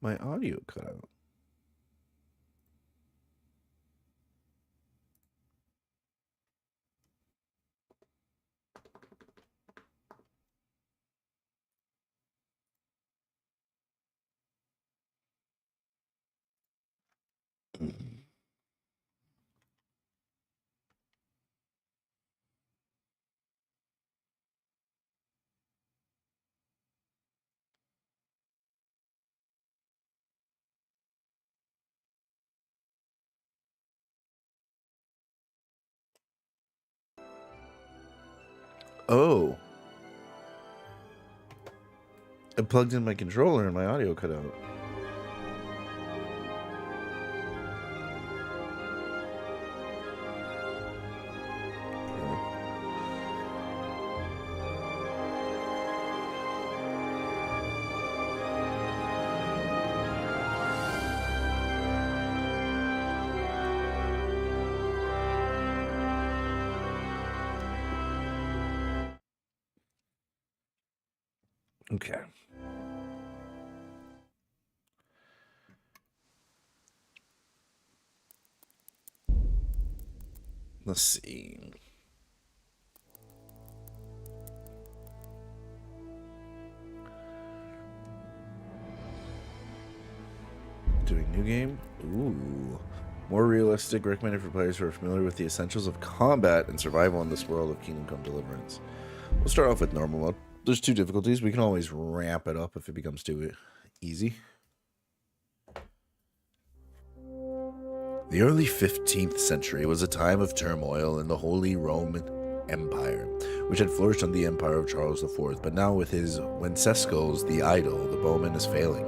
My audio cut out. Oh. I plugged in my controller and my audio cut out. Okay. Let's see. Doing new game? Ooh. More realistic, recommended for players who are familiar with the essentials of combat and survival in this world of Kingdom Come Deliverance. We'll start off with normal mode. There's 2 difficulties. We can always ramp it up if it becomes too easy. The early 15th century was a time of turmoil in the Holy Roman Empire, which had flourished under the empire of Charles IV, but now with his Wenceslas the Idol, the bowman is failing.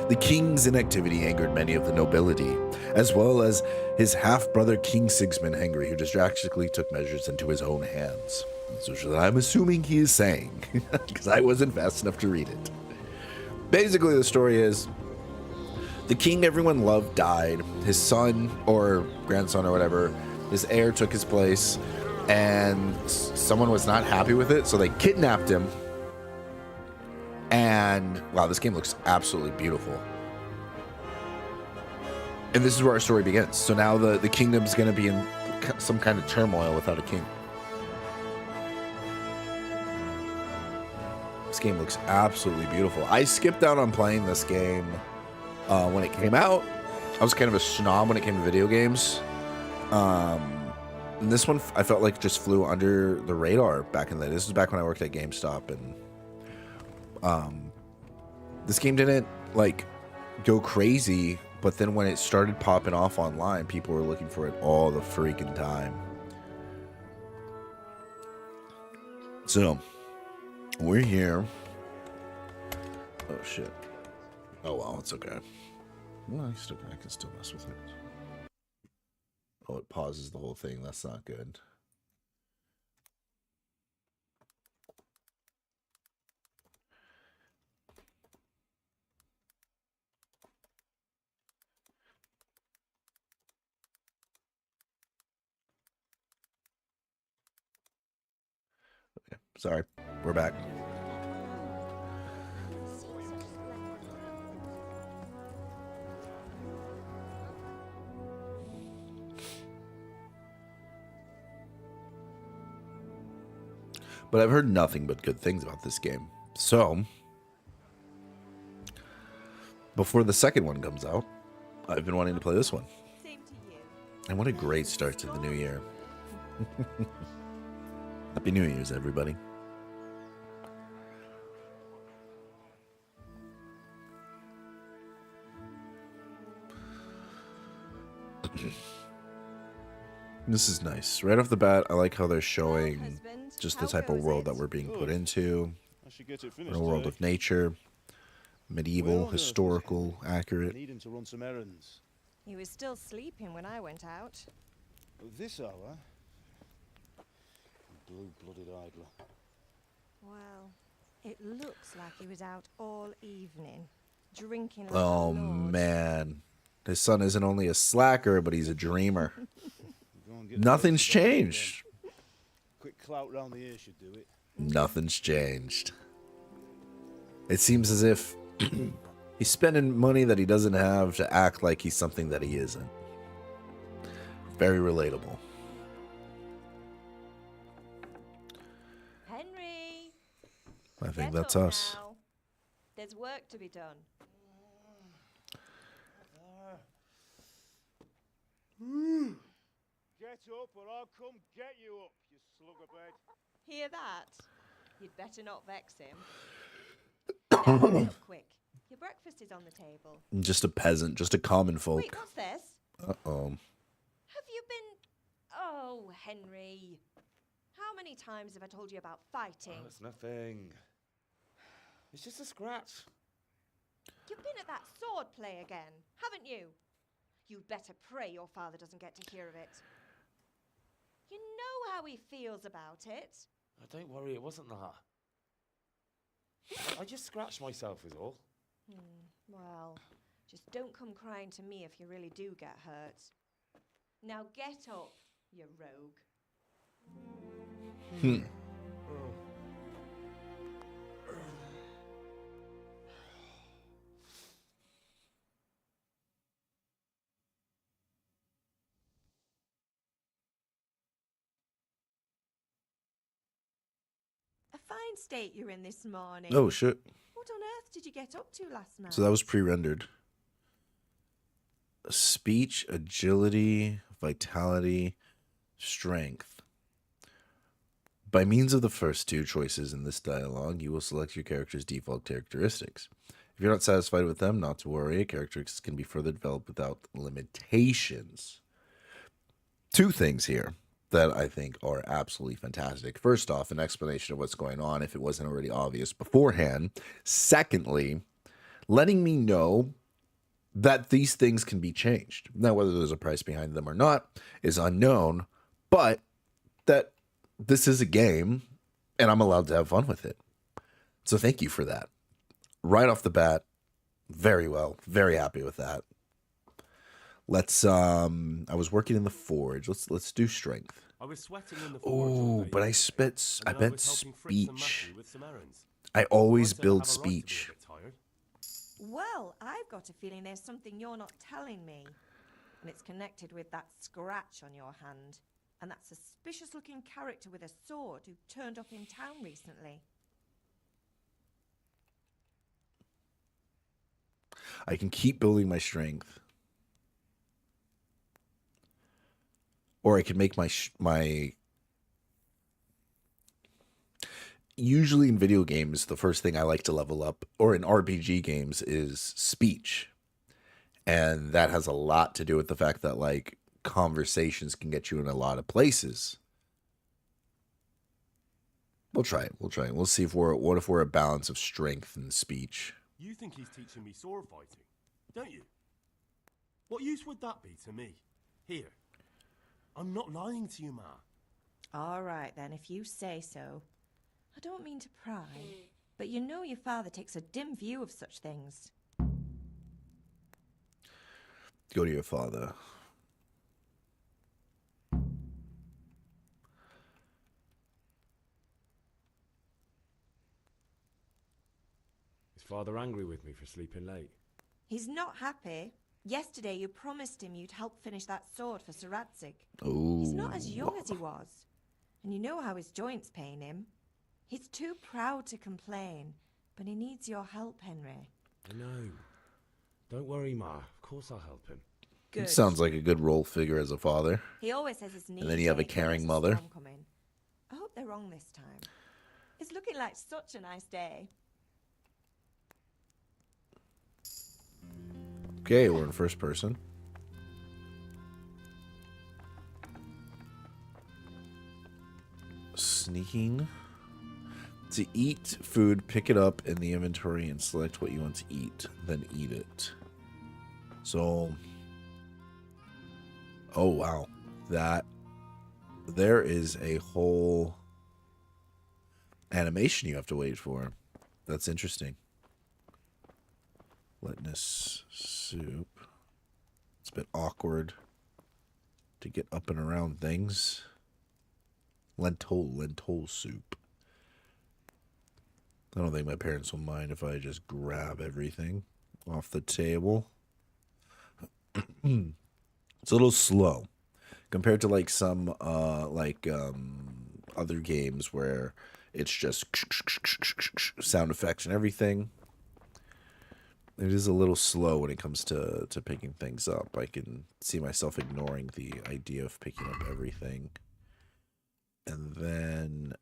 The king's inactivity angered many of the nobility, as well as his half-brother King Sigismund Hungary, who distractedly took measures into his own hands. That's what I'm assuming he is saying, because I wasn't fast enough to read it. Basically, the story is, the king everyone loved died. His son, or grandson, or whatever, his heir took his place, and someone was not happy with it, so they kidnapped him. And, wow, this game looks absolutely beautiful. And this is where our story begins. So now the kingdom's going to be in some kind of turmoil without a king. This game looks absolutely beautiful. I skipped out on playing this game when it came out. I was kind of a snob when it came to video games. And this one, I felt like just flew under the radar back in the day. This was back when I worked at GameStop, and this game didn't like go crazy, but then when it started popping off online, people were looking for it all the freaking time. So we're here. Oh shit. Oh well, it's okay. Well, I can still mess with it. Oh, it pauses the whole thing. That's not good. Okay, sorry. We're back. But I've heard nothing but good things about this game. So, before the second one comes out, I've been wanting to play this one. And what a great start to the new year. Happy New Year's, everybody. This is nice. Right off the bat, I like how they're showing just the type of world that we're being put into. In a world of nature, medieval, historical, accurate. Needing to run some errands. He was still sleeping when I went out. At this hour? Blue-blooded idler. Well, it looks like he was out all evening, drinking like Oh, a lord. man. His son isn't only a slacker, but he's a dreamer. Get Nothing's changed. Quick clout round the ear should do it. Nothing's changed. It seems as if He's spending money that he doesn't have to act like he's something that he isn't. Very relatable. Henry, I think get that's up us. now. There's work to be done. Get up or I'll come get you up, you slugabed. Hear that? You'd better not vex him. Now, get up quick. Your breakfast is on the table. I'm just a peasant, just a common folk. Wait, what's this? Uh-oh. Have you been... Oh, Henry. How many times have I told you about fighting? Oh, it's nothing. It's just a scratch. You've been at that sword play again, haven't you? You'd better pray your father doesn't get to hear of it. You know how he feels about it. Oh, don't worry, it wasn't that. I just scratched myself is all. Well, just don't come crying to me if you really do get hurt. Now get up, you rogue. A fine state you're in this morning. Oh, shit. What on earth did you get up to last night? So that was pre-rendered. Speech, agility, vitality, strength. By means of the first two choices in this dialogue, you will select your character's default characteristics. If you're not satisfied with them, not to worry. Characteristics can be further developed without limitations. Two things here that I think are absolutely fantastic. First off, an explanation of what's going on if it wasn't already obvious beforehand. Secondly, letting me know that these things can be changed. Now, whether there's a price behind them or not is unknown, but that this is a game and I'm allowed to have fun with it. So thank you for that. Right off the bat, very well. Very happy with that. Let's I was working in the forge. Let's do strength. I was sweating in the forge all Oh, day but I yesterday, bet and I then bet was helping Fritz and speech. Matthew with some errands. I always I'd, build have a right to be a speech. bit tired. Well, I've got a feeling there's something you're not telling me. And it's connected with that scratch on your hand. And that suspicious-looking character with a sword who turned up in town recently. I can keep building my strength. Or I can make my usually in video games, the first thing I like to level up, or in RPG games, is speech. And that has a lot to do with the fact that, like, conversations can get you in a lot of places. We'll try it. We'll see if what if we're a balance of strength and speech. You think he's teaching me sword fighting, don't you? What use would that be to me? Here. I'm not lying to you, Ma. All right, then, if you say so. I don't mean to pry, but you know your father takes a dim view of such things. Go to your father. Is Father angry with me for sleeping late? He's not happy. Yesterday you promised him you'd help finish that sword for Sir Radzig. Oh. He's not as young as he was. And you know how his joints pain him. He's too proud to complain, but he needs your help, Henry. I know. Don't worry, Ma. Of course I'll help him. Good. It sounds like a good role figure as a father. He always says his knees And then you have a ache when caring there's a mother. storm coming. I hope they're wrong this time. It's looking like such a nice day. Okay, we're in first person. Sneaking. To eat food, pick it up in the inventory and select what you want to eat, then eat it. So, oh wow, there is a whole animation you have to wait for. That's interesting. Glutinous soup. It's a bit awkward to get up and around things. Lentil soup. I don't think my parents will mind if I just grab everything off the table. It's a little slow compared to like some other games where it's just sound effects and everything. It is a little slow when it comes to picking things up. I can see myself ignoring the idea of picking up everything. And then,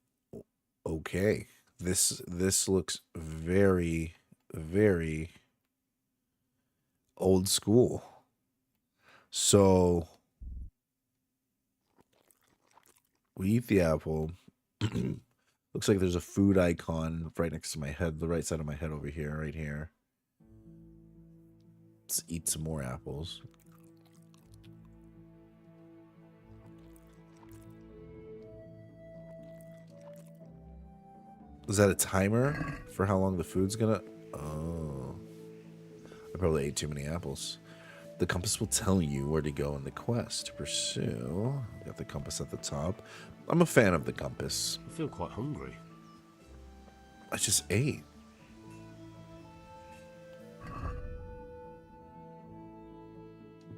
okay, this looks very, very old school. So we eat the apple. Looks like there's a food icon right next to my head, the right side of my head over here, right here. Let's eat some more apples. Is that a timer for how long the food's gonna... Oh. I probably ate too many apples. The compass will tell you where to go in the quest to pursue. Got the compass at the top. I'm a fan of the compass. I feel quite hungry. I just ate.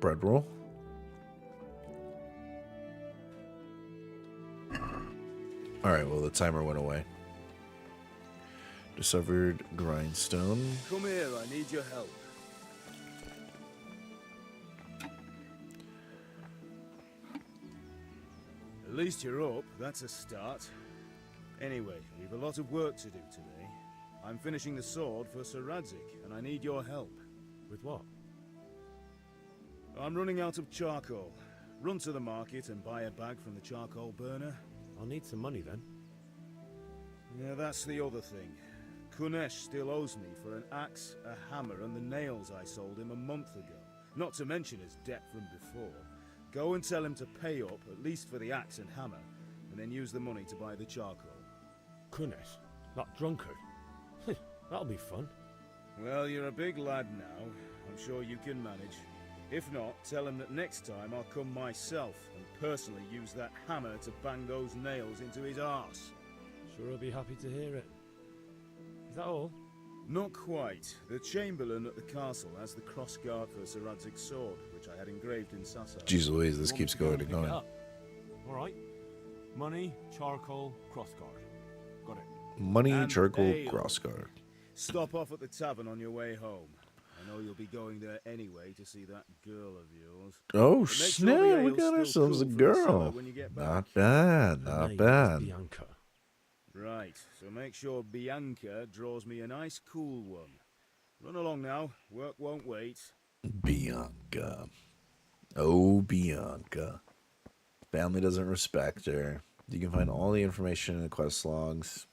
Bread roll. Alright, well, the timer went away. Discovered grindstone. Come here, I need your help. At least you're up, that's a start. Anyway, we've a lot of work to do today. I'm finishing the sword for Sir Radzik, and I need your help. With what? I'm running out of charcoal. Run to the market and buy a bag from the charcoal burner. I'll need some money then. Yeah, that's the other thing. Kunesh still owes me for an axe, a hammer, and the nails I sold him a month ago. Not to mention his debt from before. Go and tell him to pay up, at least for the axe and hammer, and then use the money to buy the charcoal. Kunesh? That drunkard? That'll be fun. Well, you're a big lad now. I'm sure you can manage. If not, tell him that next time I'll come myself and personally use that hammer to bang those nails into his arse. Sure I'll be happy to hear it. Is that all? Not quite. The Chamberlain at the castle has the crossguard for Sir Radzig's sword, which I had engraved in Sasau. Jeez Louise, this keeps going and going. Alright. Money, charcoal, crossguard. Got it. Money, And charcoal, ale. crossguard. Stop off at the tavern on your way home. I know you'll be going there anyway to see that girl of yours. Oh, But make sure the snap, we ale's got still ourselves a cool for the cellar girl. when you get back. Not bad, Her not name is bad. Bianca. Right, so make sure Bianca draws me a nice cool one. Run along now, work won't wait. Bianca. Oh, Bianca. Family doesn't respect her. You can find all the information in the quest logs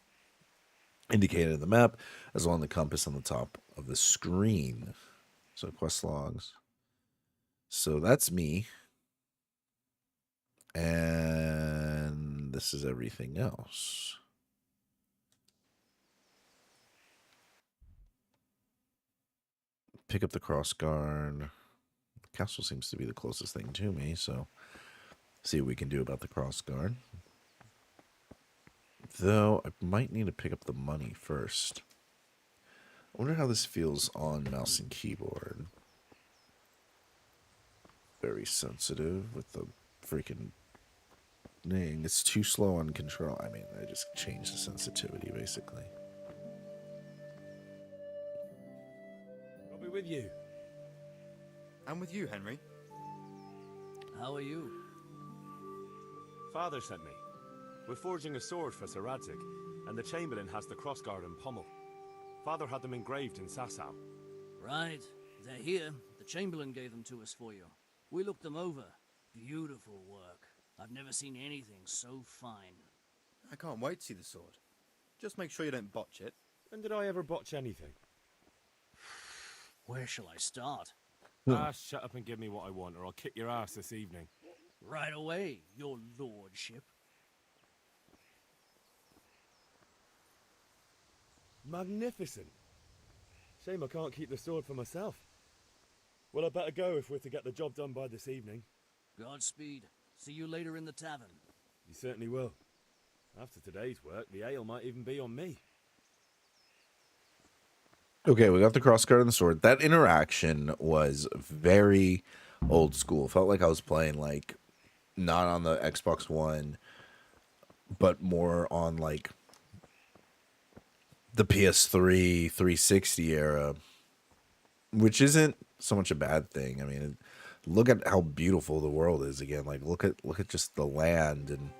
indicated in the map, as well as the compass on the top of the screen. So quest logs. So that's me. And this is everything else. Pick up the crossguard. Castle seems to be the closest thing to me, so see what we can do about the crossguard. Though I might need to pick up the money first. I wonder how this feels on mouse and keyboard. Very sensitive with the freaking thing. It's too slow on control. I mean, I just changed the sensitivity basically. I'll be with you. I'm with you, Henry. How are you? Father sent me. We're forging a sword for Sir Radzik, and the Chamberlain has the crossguard and pommel. Father had them engraved in Sasau. Right. They're here. The Chamberlain gave them to us for you. We looked them over. Beautiful work. I've never seen anything so fine. I can't wait to see the sword. Just make sure you don't botch it. When did I ever botch anything? Where shall I start? Shut up and give me what I want, or I'll kick your ass this evening. Right away, your lordship. Magnificent. Shame I can't keep the sword for myself. Well, I better go if we're to get the job done by this evening. Godspeed. See you later in the tavern. You certainly will. After today's work, the ale might even be on me. Okay, we got the crossguard and the sword. That interaction was very old school. Felt like I was playing like not on the Xbox One, but more on like the PS3 360 era, which isn't so much a bad thing. I mean, look at how beautiful the world is again. Like look at just the land and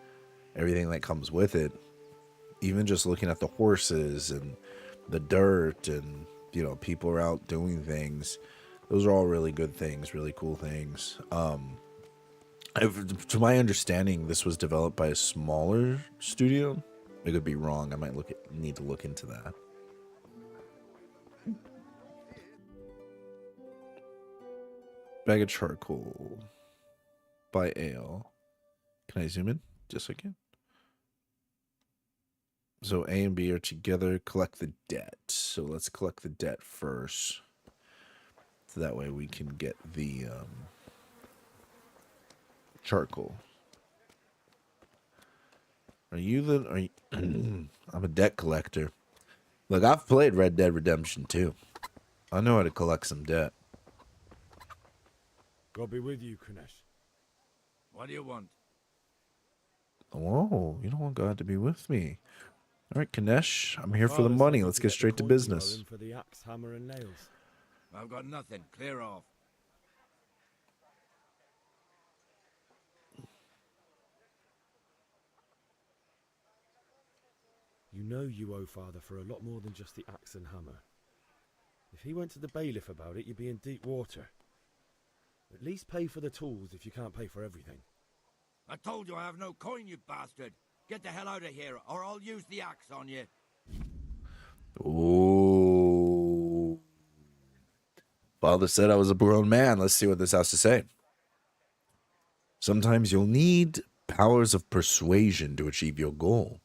everything that comes with it. Even just looking at the horses and the dirt and people are out doing things. Those are all really good things, really cool things. To my understanding, this was developed by a smaller studio. I could be wrong. I might need to look into that. Bag of charcoal by Ale. Can I zoom in just a second? So A and B are together. Collect the debt. So let's collect the debt first. So that way we can get the charcoal. Are you I'm a debt collector. Look, I've played Red Dead Redemption 2. I know how to collect some debt. God be with you, Kunesh. What do you want? Whoa, you don't want God to be with me. All right, Kanesh, I'm here for the Father money. said Let's to get the straight to coins you owe business. him for the axe, hammer, and nails. I've got nothing. Clear off. You know you owe Father for a lot more than just the axe and hammer. If he went to the bailiff about it, you'd be in deep water. At least pay for the tools if you can't pay for everything. I told you I have no coin, you bastard. Get the hell out of here, or I'll use the axe on you. Ooh. Father said I was a grown man. Let's see what this has to say. Sometimes you'll need powers of persuasion to achieve your goal.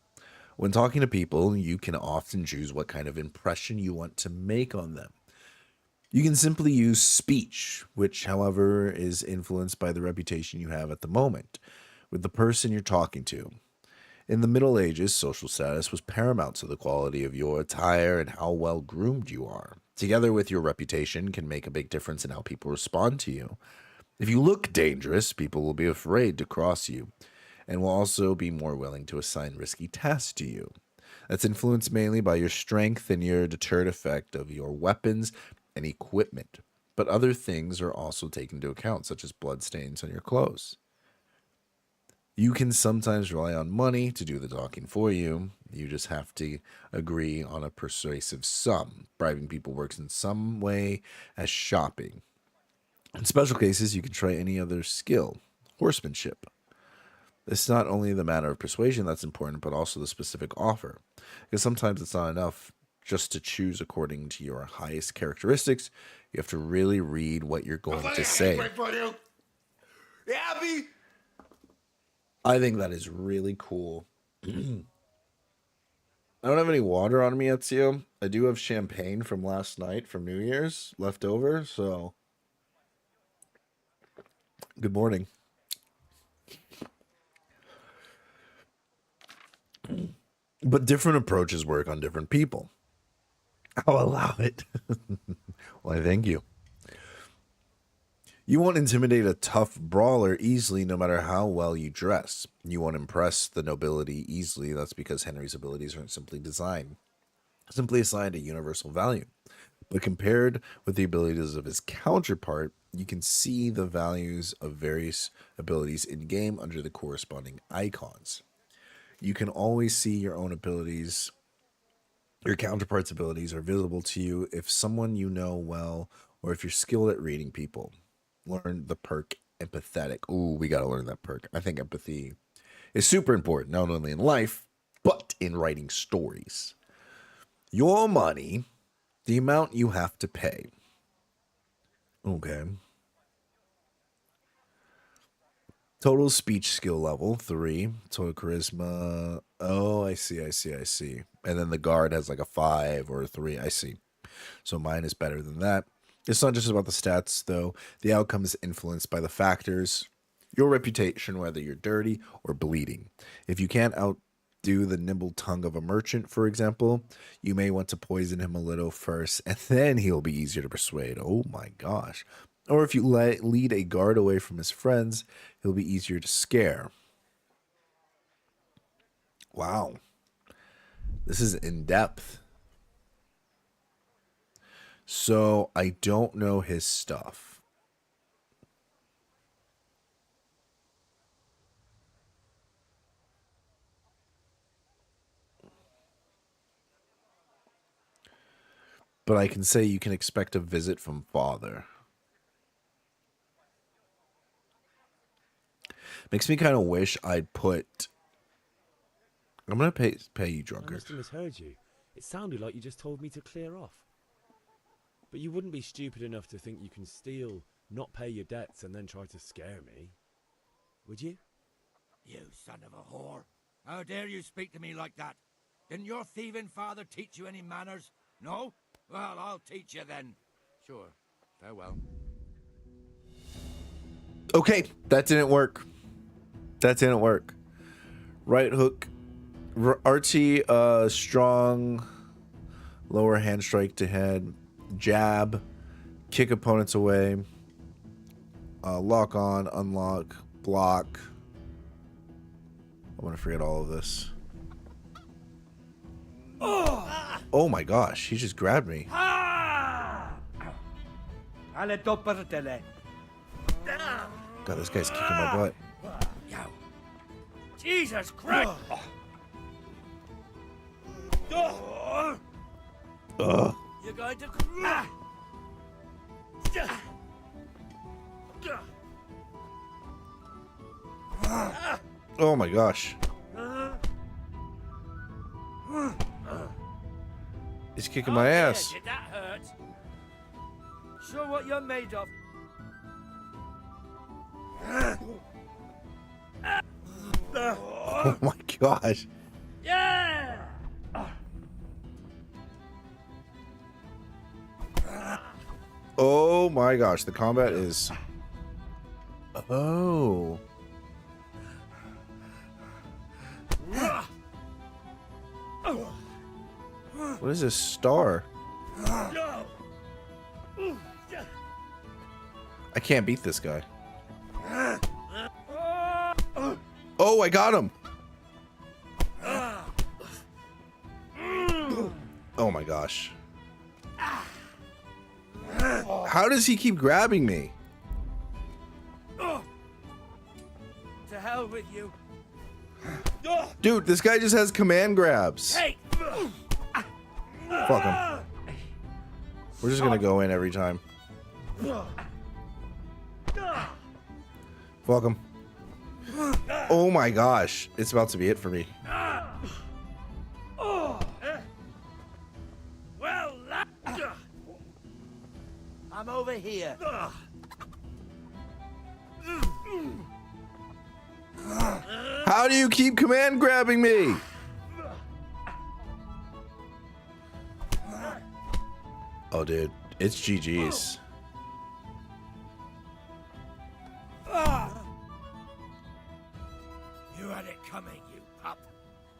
When talking to people, you can often choose what kind of impression you want to make on them. You can simply use speech, which, however, is influenced by the reputation you have at the moment with the person you're talking to. In the Middle Ages, social status was paramount to the quality of your attire and how well groomed you are. Together with your reputation can make a big difference in how people respond to you. If you look dangerous, people will be afraid to cross you and will also be more willing to assign risky tasks to you. That's influenced mainly by your strength and your deterrent effect of your weapons and equipment. But other things are also taken into account, such as bloodstains on your clothes. You can sometimes rely on money to do the talking for you. You just have to agree on a persuasive sum. Bribing people works in some way as shopping. In special cases, you can try any other skill. Horsemanship. It's not only the matter of persuasion that's important, but also the specific offer. Because sometimes it's not enough just to choose according to your highest characteristics. You have to really read what you're going to say. I think that is really cool. I don't have any water on me, Ezio. I do have champagne from last night from New Year's left over, so good morning. But different approaches work on different people. I'll allow it. Why, thank you. You won't intimidate a tough brawler easily no matter how well you dress. You won't impress the nobility easily. That's because Henry's abilities aren't simply assigned a universal value. But compared with the abilities of his counterpart, you can see the values of various abilities in-game under the corresponding icons. You can always see your own abilities. Your counterpart's abilities are visible to you if someone you know well or if you're skilled at reading people. Learn the perk empathetic. Ooh, we got to learn that perk. I think empathy is super important, not only in life, but in writing stories. Your money, the amount you have to pay. Okay. Total speech skill level 3. Total charisma. Oh, I see. And then the guard has like a 5 or a 3. I see. So mine is better than that. It's not just about the stats, though. The outcome is influenced by the factors. Your reputation, whether you're dirty or bleeding. If you can't do the nimble tongue of a merchant, for example, you may want to poison him a little first, and then he'll be easier to persuade. Oh my gosh. Or if you lead a guard away from his friends, he'll be easier to scare. Wow. This is in depth. So I don't know his stuff. But I can say you can expect a visit from father. Makes me kind of wish I'd put... I'm going to pay you, I drunkard. must have misheard you. It sounded like you just told me to clear off. But you wouldn't be stupid enough to think you can steal, not pay your debts, and then try to scare me. Would you? You son of a whore. How dare you speak to me like that? Didn't your thieving father teach you any manners? No? Well, I'll teach you then. Sure. Farewell. Okay, that didn't work. That didn't work. Right hook. Archie, strong lower hand strike to head. Jab. Kick opponents away. Lock on, unlock, block. I want to forget all of this. Oh my gosh, he just grabbed me. God, this guy's kicking my butt. Jesus Christ! You're going to... Oh my gosh. He's kicking my ass. Did that hurt? Show what you're made of. Oh my gosh. Yeah! Oh my gosh, the combat is... Oh. What is this star? I can't beat this guy. Oh, I got him. Oh my gosh. How does he keep grabbing me? To hell with you. Dude, this guy just has command grabs. Hey! Fuck him. We're just gonna go in every time. Fuck him. Oh my gosh. It's about to be it for me. Well, I'm over here. How do you keep command grabbing me? Oh, dude. It's GG's. You had it coming, you pup.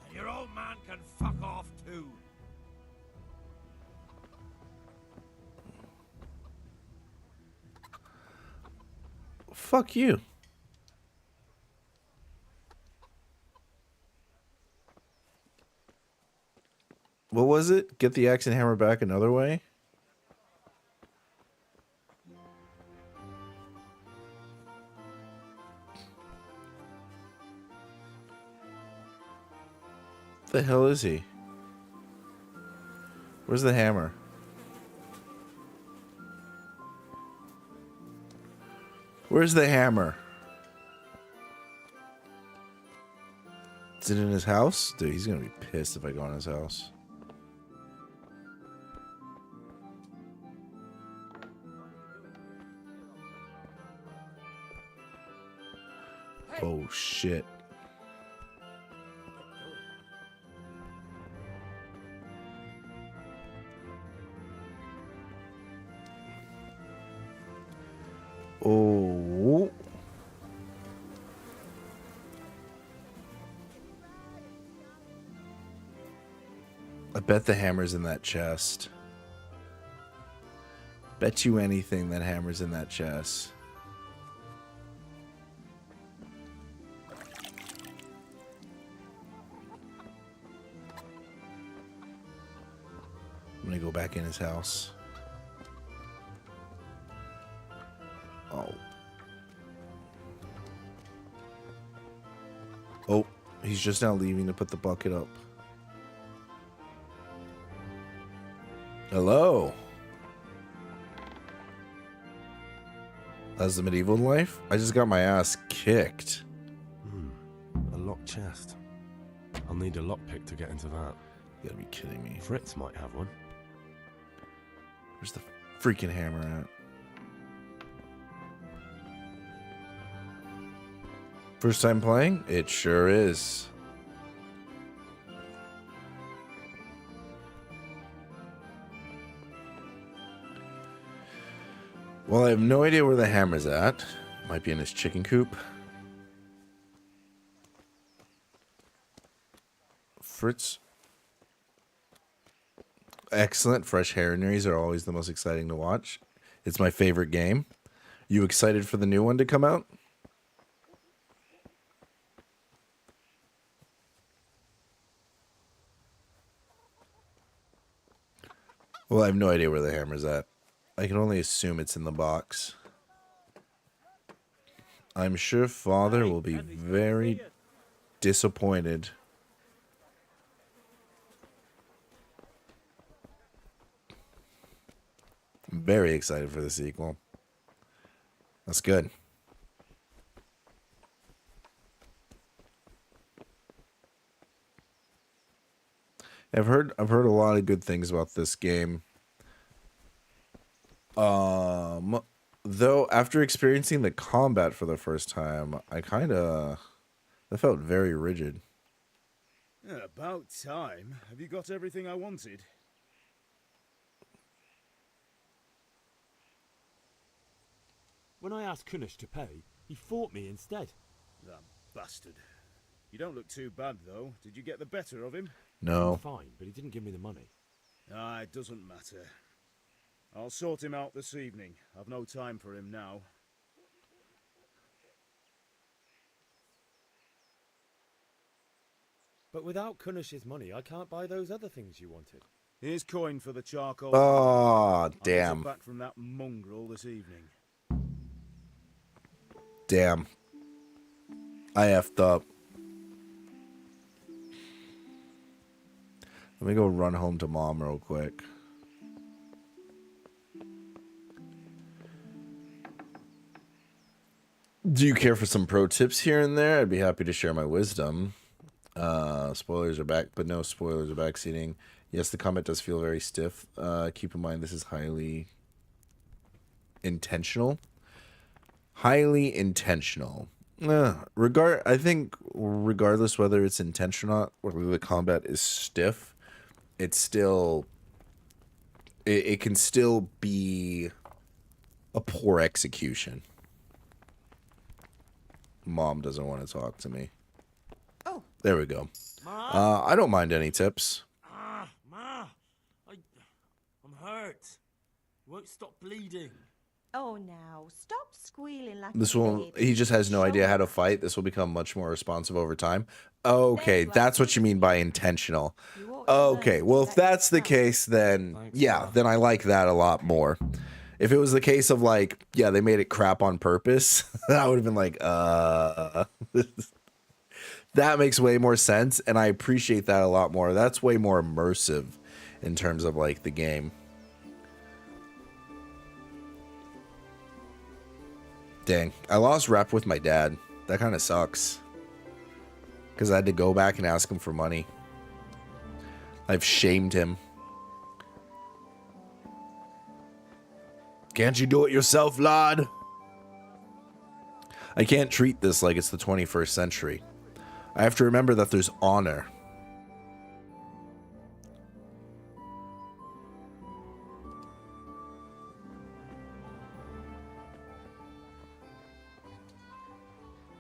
And your old man can fuck off too. Fuck you. What was it? Get the axe and hammer back another way? What the hell is he? Where's the hammer? Where's the hammer? Is it in his house? Dude, he's gonna be pissed if I go in his house. Oh shit. Oh. I bet the hammer's in that chest. Bet you anything that hammer's in that chest. I'm gonna go back in his house. Oh. Oh, he's just now leaving to put the bucket up. Hello. How's the medieval life? I just got my ass kicked. A locked chest. I'll need a lockpick to get into that. You gotta be kidding me. Fritz might have one. Where's the freaking hammer at? First time playing? It sure is. Well, I have no idea where the hammer's at. Might be in his chicken coop. Fritz. Excellent. Fresh herrings are always the most exciting to watch. It's my favorite game. You excited for the new one to come out? Well, I have no idea where the hammer's at. I can only assume it's in the box. I'm sure Father will be very disappointed. I'm very excited for the sequel. That's good. I've heard a lot of good things about this game. Though after experiencing the combat for the first time, I felt very rigid. Yeah, about time. Have you got everything I wanted? When I asked Kunish to pay, he fought me instead. That bastard. You don't look too bad, though. Did you get the better of him? No. Fine, but he didn't give me the money. Ah, it doesn't matter. I'll sort him out this evening. I've no time for him now. But without Kunish's money, I can't buy those other things you wanted. Here's coin for the charcoal. Oh, I'll damn. get back from that mongrel this evening. Damn. I effed up. Let me go run home to Mom real quick. Do you care for some pro tips here and there? I'd be happy to share my wisdom. Spoilers are back, but no spoilers are backseating. Yes, the combat does feel very stiff. Keep in mind this is highly intentional. Highly intentional. I think regardless whether it's intentional or not, whether the combat is stiff, it's still it can still be a poor execution. Mom doesn't want to talk to me. Oh. There we go. Ma? I don't mind any tips. Ma! I'm hurt. You won't stop bleeding. Oh, now stop squealing like This a will. baby. He just has no idea how to fight. This will become much more responsive over time. Okay, that's what you mean by intentional. Okay, well, if that's the case, then yeah, then I like that a lot more. If it was the case of like, yeah, they made it crap on purpose, I would have been like, that makes way more sense, and I appreciate that a lot more. That's way more immersive in terms of like the game. Dang, I lost rep with my dad. That kind of sucks. Because I had to go back and ask him for money. I've shamed him. Can't you do it yourself, lad? I can't treat this like it's the 21st century. I have to remember that there's honor.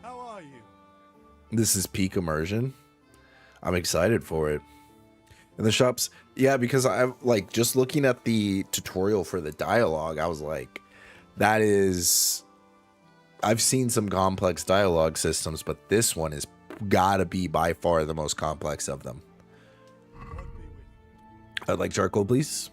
How are you? This is peak immersion. I'm excited for it. In the shops, yeah, because I'm like just looking at the tutorial for the dialogue, I was like, that is. I've seen some complex dialogue systems, but this one is gotta be by far the most complex of them. I'd like charcoal, please.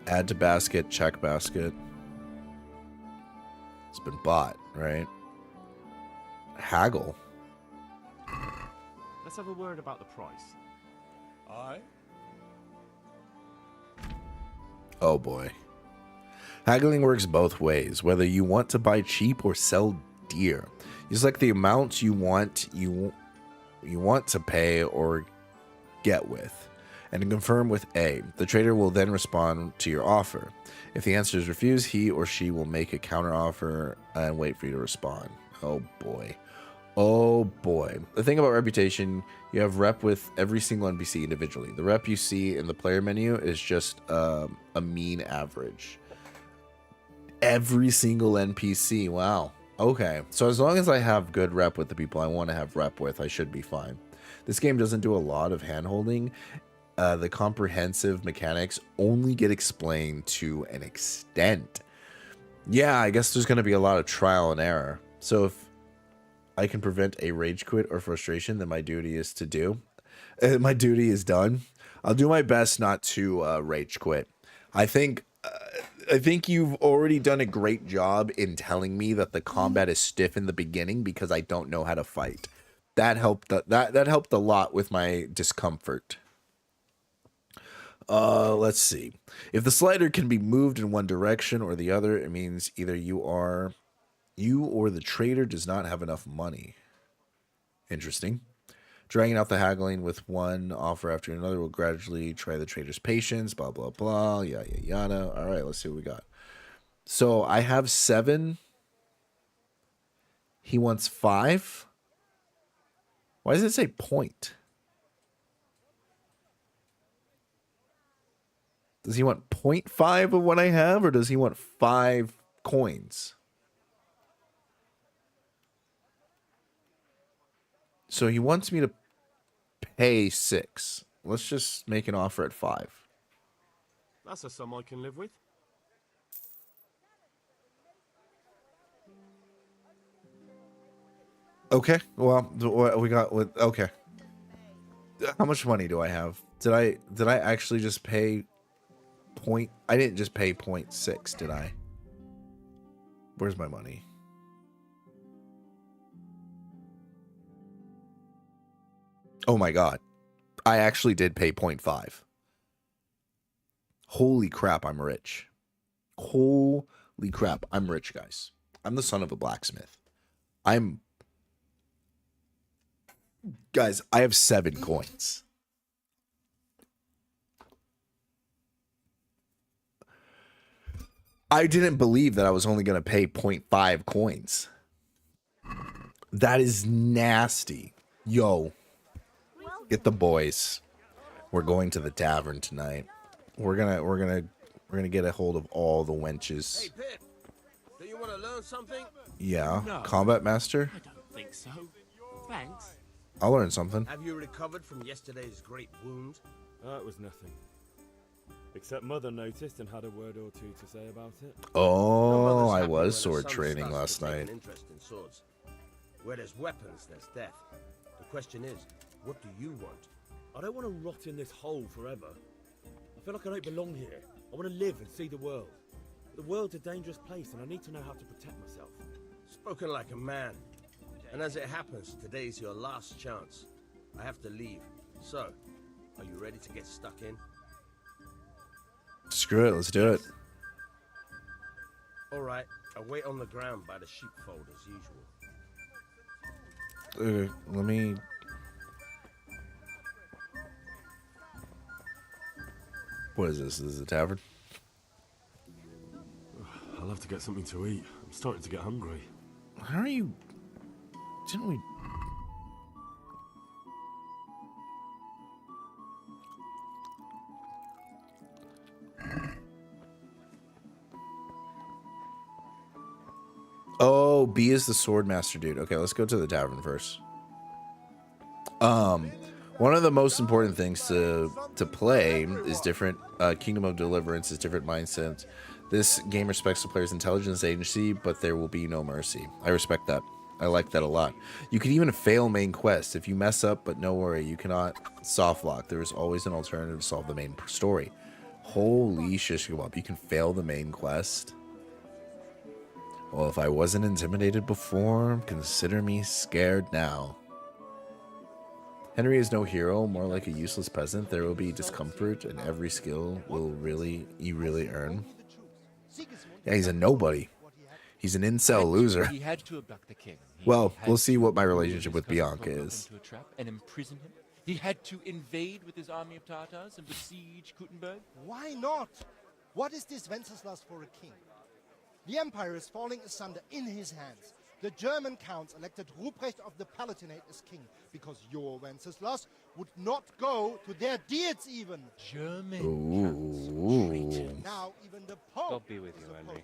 Add to basket, check basket. It's been bought, right? Haggle. Let's have a word about the price. Aye. Oh boy. Haggling works both ways, whether you want to buy cheap or sell dear. You select the amount you want to pay or get with, and confirm with A. The trader will then respond to your offer. If the answer is refused, he or she will make a counter offer and wait for you to respond. Oh boy. Oh boy. The thing about reputation, you have rep with every single NPC individually. The rep you see in the player menu is just a mean average. Every single NPC. Wow. Okay. So as long as I have good rep with the people I want to have rep with, I should be fine. This game doesn't do a lot of hand-holding. The comprehensive mechanics only get explained to an extent. Yeah, I guess there's going to be a lot of trial and error. So if I can prevent a rage quit or frustration, then my duty is to do. My duty is done. I'll do my best not to rage quit. I think you've already done a great job in telling me that the combat is stiff in the beginning because I don't know how to fight. That helped. That helped a lot with my discomfort. Let's see. If the slider can be moved in one direction or the other, it means either you or the trader does not have enough money. Interesting. Dragging out the haggling with one offer after another will gradually try the trader's patience, blah, blah, blah, yada, yada. All right, let's see what we got. So I have 7. He wants 5. Why does it say point? Does he want 0.5 of what I have, or does he want 5 coins? So he wants me to pay 6. Let's just make an offer at 5. That's a sum I can live with. Okay. Well, what we got with okay. How much money do I have? Did I actually just pay point? I didn't just pay 0.6, did I? Where's my money? Oh my god. I actually did pay 0.5. Holy crap, I'm rich. Holy crap, I'm rich, guys. I'm the son of a blacksmith. Guys, I have 7 coins. I didn't believe that I was only going to pay 0.5 coins. That is nasty. Yo, get the boys. We're going to the tavern tonight. We're gonna get a hold of all the wenches. Hey, Pip, do you want to learn something? Yeah, No. combat master. I don't think so. Thanks. I'll learn something. Have you recovered from yesterday's great wound? It was nothing. Except Mother noticed and had a word or two to say about it. Oh, Your mother's I happy when was her sword son training starts last to take night. an interest in swords. Where there's weapons, there's death. The question is, what do you want? I don't want to rot in this hole forever. I feel like I don't belong here. I want to live and see the world. The world's a dangerous place and I need to know how to protect myself. Spoken like a man. And as it happens, today's your last chance. I have to leave. So, are you ready to get stuck in? Screw it, let's do it. All right, I'll wait on the ground by the sheepfold as usual. Let me. What is this? This is a tavern? I'll have to get something to eat. I'm starting to get hungry. How are you? Didn't we? Oh, B is the sword master dude. Okay, let's go to the tavern first. One of the most important things to play is different. Kingdom of Deliverance is different mindsets. This game respects the player's intelligence agency, but there will be no mercy. I respect that. I like that a lot. You can even fail main quest if you mess up, but no worry, you cannot soft lock. There is always an alternative to solve the main story. Holy shish kebab! You can fail the main quest. Well, if I wasn't intimidated before, consider me scared now. Henry is no hero, more like a useless peasant. There will be discomfort, and every skill you really earn. Yeah, he's a nobody. He's an incel loser. He had to abduct the king. Well, we'll see what my relationship with Bianca is. Into a trap and imprison him. He had to invade with his army of Tartars and besiege Gutenberg. Why not? What is this Wenceslas for a king? The empire is falling asunder in his hands. The German counts elected Ruprecht of the Palatinate as king because your Wenceslas would not go to their deeds even. German Ooh. Now even the Pope God be with you, Henry.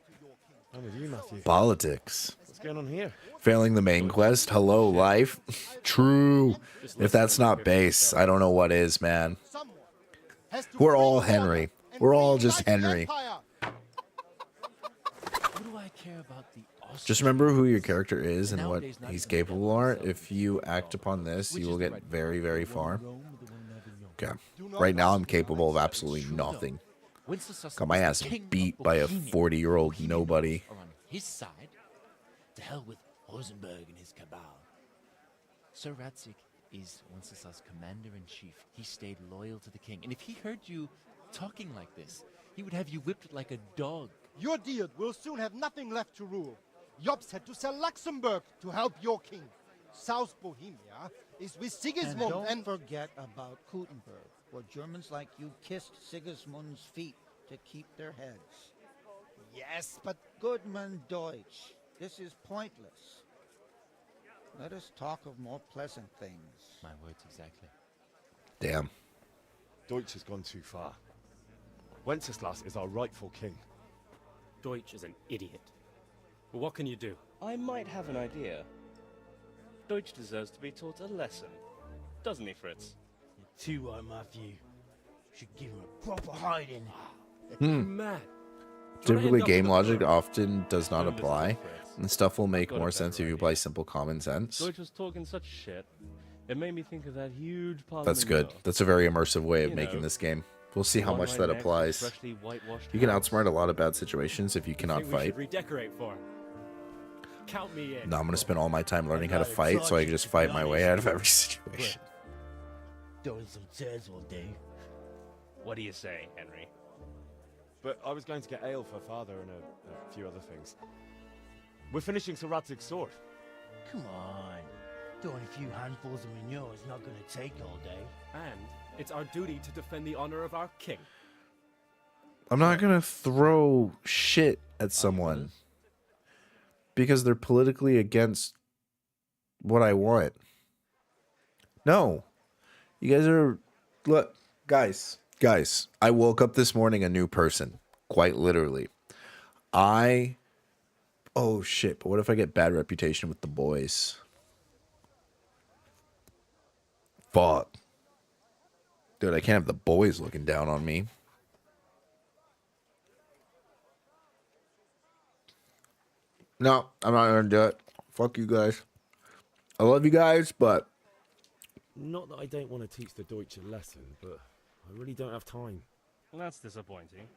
I'm with you, Matthew. Politics. What's going on here? Failing the main quest. Hello, life. True. If that's not base, I don't know what is, man. We're all Henry. We're all just Henry. What do I care about the Austrians? Just remember who your character is and what he's capable of. If you act upon this, you will get very, very far. Okay. Right now, I'm capable of absolutely nothing. Got my ass beat by a 40-year-old nobody. Are on his side. To hell with Rosenberg and his cabal. Sir Radzik is Wenceslas' commander-in-chief. He stayed loyal to the king. And if he heard you talking like this, he would have you whipped like a dog. Your deed will soon have nothing left to rule. Jobst had to sell Luxembourg to help your king. South Bohemia is with Sigismund And don't forget about Gutenberg, where Germans like you kissed Sigismund's feet to keep their heads. Yes, but Goodman Deutsch, this is pointless. Let us talk of more pleasant things. My words exactly. Damn. Deutsch has gone too far. Wenceslas is our rightful king. Deutsch is an idiot. But what can you do? I might have an idea. Deutsch deserves to be taught a lesson. Doesn't he, Fritz? You're too right, Matthew. Should give him a proper hiding. Mad. Typically, game logic often does not apply, and stuff will make more sense if you apply simple common sense. Deutsch was talking such shit. It made me think of that huge parliament. That's good. That's a very immersive way of making this game. We'll see how much that applies. You can outsmart a lot of bad situations if you cannot fight. Redecorate for him. Count me in. Now I'm going to spend all my time learning how to fight so I can just fight my way out of every situation. Throwing some tears will do. What do you say, Henry? But I was going to get ale for father and a few other things. We're finishing Sir Radzig's sword. Come on. Throwing a few handfuls of manure is not going to take all day. And it's our duty to defend the honor of our king. I'm not going to throw shit at someone because they're politically against what I want. No. You guys are... Look, guys, I woke up this morning a new person. Quite literally. Oh, shit, but what if I get bad reputation with the boys? Fuck. Dude, I can't have the boys looking down on me. No, I'm not gonna do it. Fuck you guys. I love you guys, but... Not that I don't want to teach the Deutsch a lesson, but I really don't have time. Well, that's disappointing.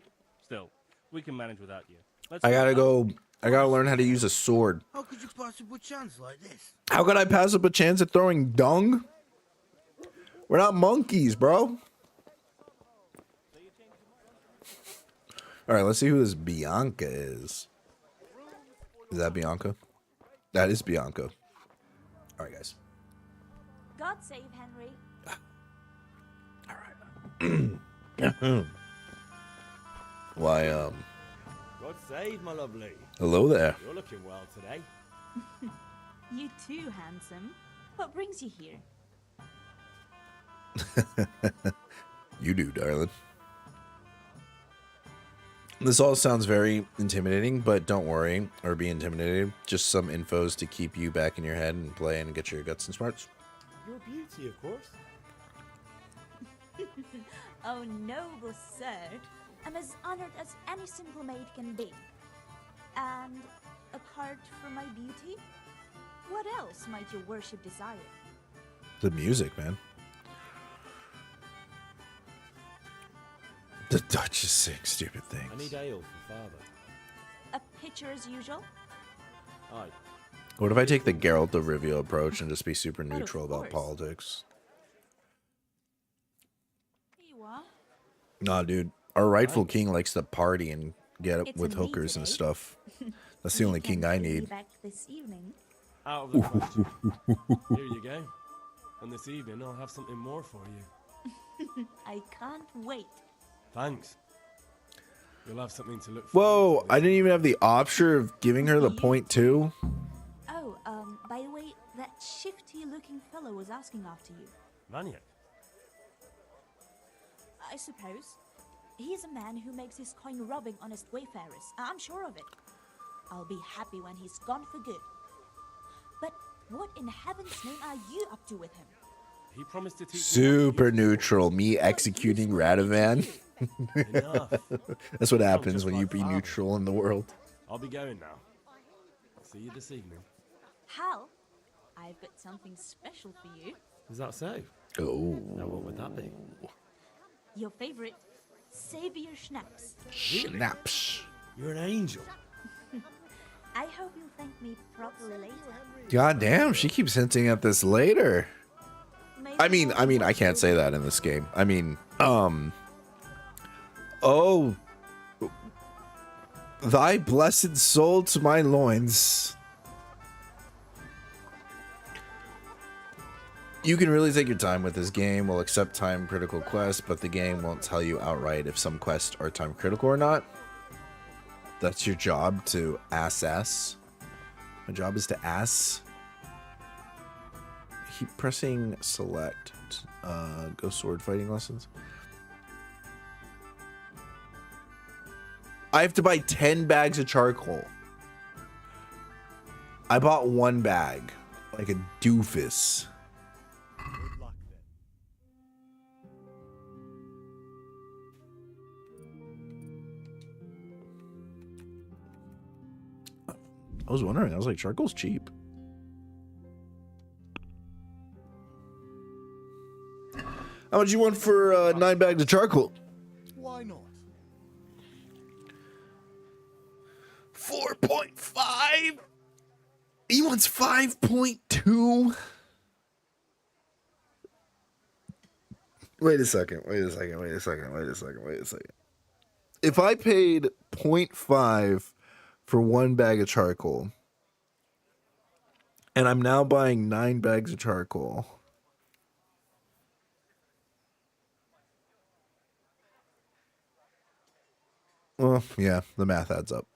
Still, we can manage without you. I gotta learn how to use a sword. How could you pass up a chance like this? How could I pass up a chance at throwing dung? We're not monkeys, bro. Alright, let's see who this Bianca is. Is that Bianca? That is Bianca. Alright, guys. God save Henry. Alright. Why, God save, my lovely. hello there. You're looking well today. You too, handsome. What brings you here? You do, darling. This all sounds very intimidating, but don't worry or be intimidated. Just some infos to keep you back in your head and play and get your guts and smarts. Your beauty, of course. Oh, noble sir. I'm as honored as any simple maid can be. And a card for my beauty? What else might your worship desire? The music, man. The Duchess sings stupid things. I need ale for father. A pitcher as usual? Aye. What if I take the Geralt of Rivia approach and just be super neutral about course. politics? Here you are. Nah, dude. Our rightful king likes to party and get up It's with a me hookers and today. stuff. That's the only You can king I pay me need. back this evening. Out of the question. Here you go. And this evening I'll have something more for you. I can't wait. Thanks. You'll have something to look Whoa, I didn't even have the option of giving her the point two. Oh, by the way, that shifty-looking fellow was asking after you. Maniac. I suppose. He's a man who makes his coin robbing honest wayfarers. I'm sure of it. I'll be happy when he's gone for good. But what in heaven's name are you up to with him? He promised to teach Super neutral. Me executing Radovan. That's what happens when you be neutral in the world. I'll be going now. See you this evening. Hal, I've got something special for you. Is that so? Oh. Now what would that be? Your favorite Savior Schnapps. Schnapps. You're an angel. I hope you'll thank me properly later. God damn, she keeps hinting at this later. I mean, I can't say that in this game. I mean, oh, thy blessed soul to my loins. You can really take your time with this game. We'll accept time critical quests, but the game won't tell you outright if some quests are time critical or not. That's your job to assess. My job is to ass. Keep pressing select. Go sword fighting lessons. I have to buy 10 bags of charcoal. I bought 1 bag. Like a doofus. I was wondering. I was like, charcoal's cheap. How much you want for 9 bags of charcoal? Why not? 4.5? He wants 5.2? Wait a second. If I paid 0.5 for 1 bag of charcoal, and I'm now buying 9 bags of charcoal, well, yeah, the math adds up.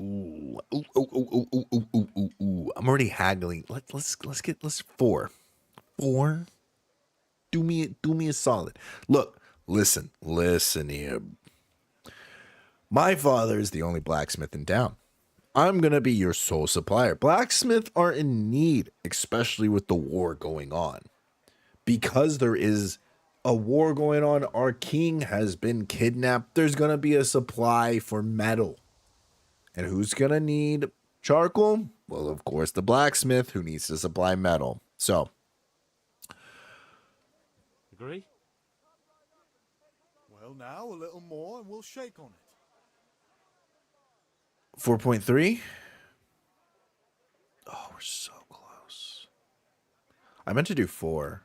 Ooh. I'm already haggling. Let's get 4. 4. Do me a solid. Look, listen here. My father is the only blacksmith in town. I'm gonna be your sole supplier. Blacksmiths are in need, especially with the war going on. Because there is a war going on, our king has been kidnapped. There's gonna be a supply for metal. And who's gonna need charcoal? Well, of course, the blacksmith who needs to supply metal. So, Agree? Well, now a little more and we'll shake on it. 4.3? Oh, we're so close. I meant to do 4.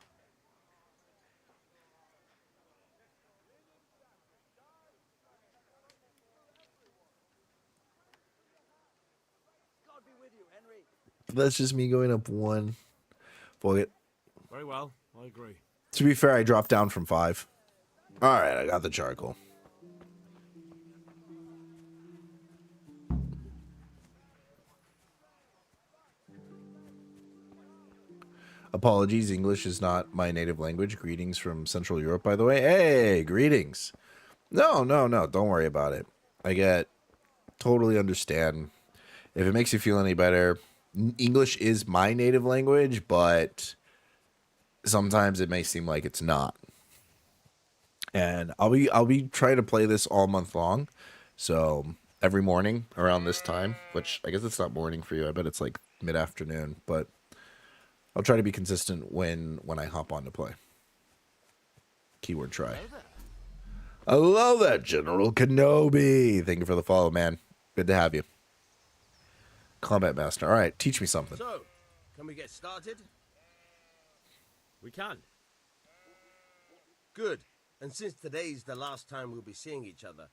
That's just me going up 1. Fuck it. Very well, I agree. To be fair, I dropped down from 5. All right, I got the charcoal. Apologies, English is not my native language. Greetings from Central Europe, by the way. Hey, greetings. No, don't worry about it. Totally understand. If it makes you feel any better, English is my native language, but sometimes it may seem like it's not. And I'll be trying to play this all month long. So every morning around this time, which I guess it's not morning for you. I bet it's like mid-afternoon, but I'll try to be consistent when I hop on to play. Keyword try. I love that, General Kenobi. Thank you for the follow, man. Good to have you. Combat Master. All right, teach me something. So, can we get started? We can. Good. And since today's the last time we'll be seeing each other,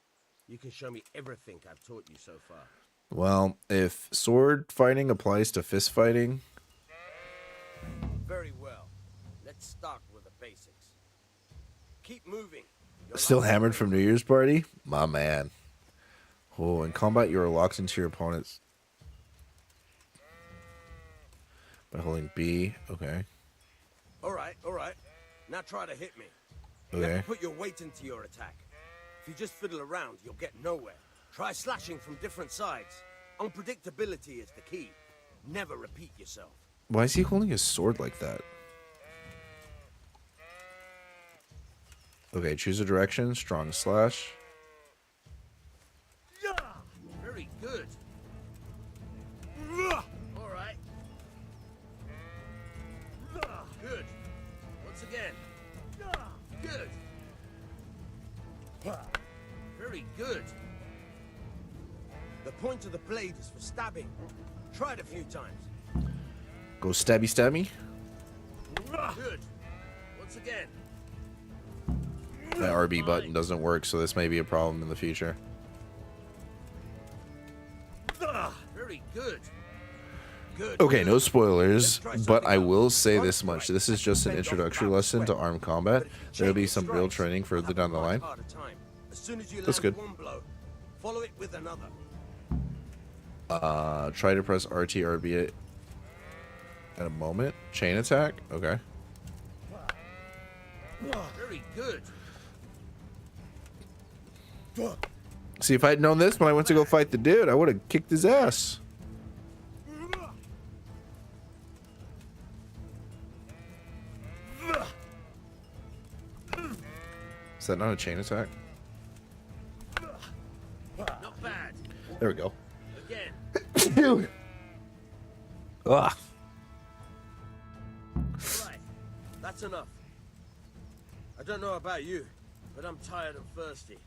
you can show me everything I've taught you so far. Well, if sword fighting applies to fist fighting... Very well. Let's start with the basics. Keep moving. Still hammered from New Year's party? My man. Oh, in combat you are locked into your opponent's... by holding B. Okay. All right. Now try to hit me. Okay. Never put your weight into your attack. If you just fiddle around, you'll get nowhere. Try slashing from different sides. Unpredictability is the key. Never repeat yourself. Why is he holding his sword like that? Okay, choose a direction. Strong slash. Very good. All right. Good. Once again. Good. Very good. The point of the blade is for stabbing. Try it a few times. Go stabby stabby. Good. Once again. My RB button doesn't work, so this may be a problem in the future. Very good. Okay, no spoilers, but I will say this much. This is just an introductory lesson to armed combat. There'll be some real training further down the line. That's good. Follow it with another. Try to press RT RB at a moment. Chain attack? Okay. Very good. See, if I'd known this when I went to go fight the dude, I would have kicked his ass. Is that not a chain attack? Not bad. There we go. Again. Dude. Ugh. Right. That's enough. I don't know about you, but I'm tired and thirsty.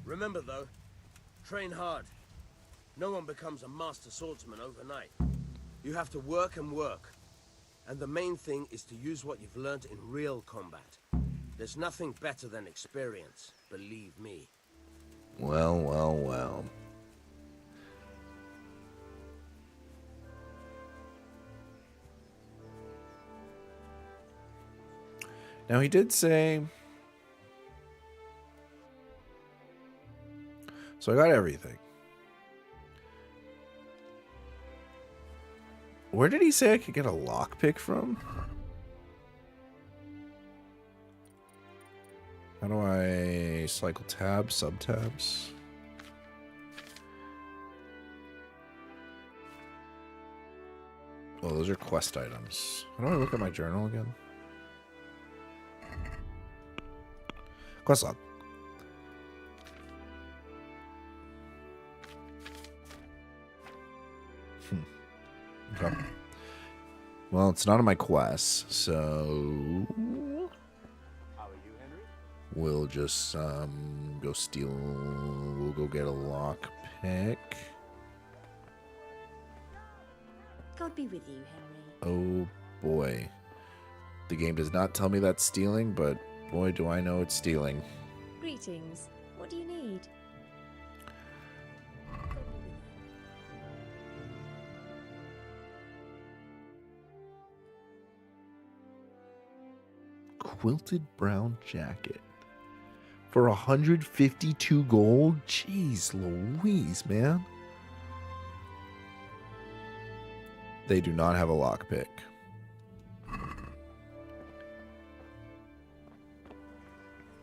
Remember though, train hard. No one becomes a master swordsman overnight. You have to work and work. And the main thing is to use what you've learned in real combat. There's nothing better than experience, believe me. Well. Now, he did say... So I got everything. Where did he say I could get a lockpick from? How do I cycle tabs, sub-tabs? Oh, those are quest items. How do I look at my journal again? Quest log. Okay. Well, it's not on my quest, so we'll just go steal. We'll go get a lock pick. God be with you, Henry. Oh boy, the game does not tell me that's stealing, but boy, do I know it's stealing. Greetings. What do you need? Quilted brown jacket for 152 gold. Jeez Louise, man. They do not have a lockpick.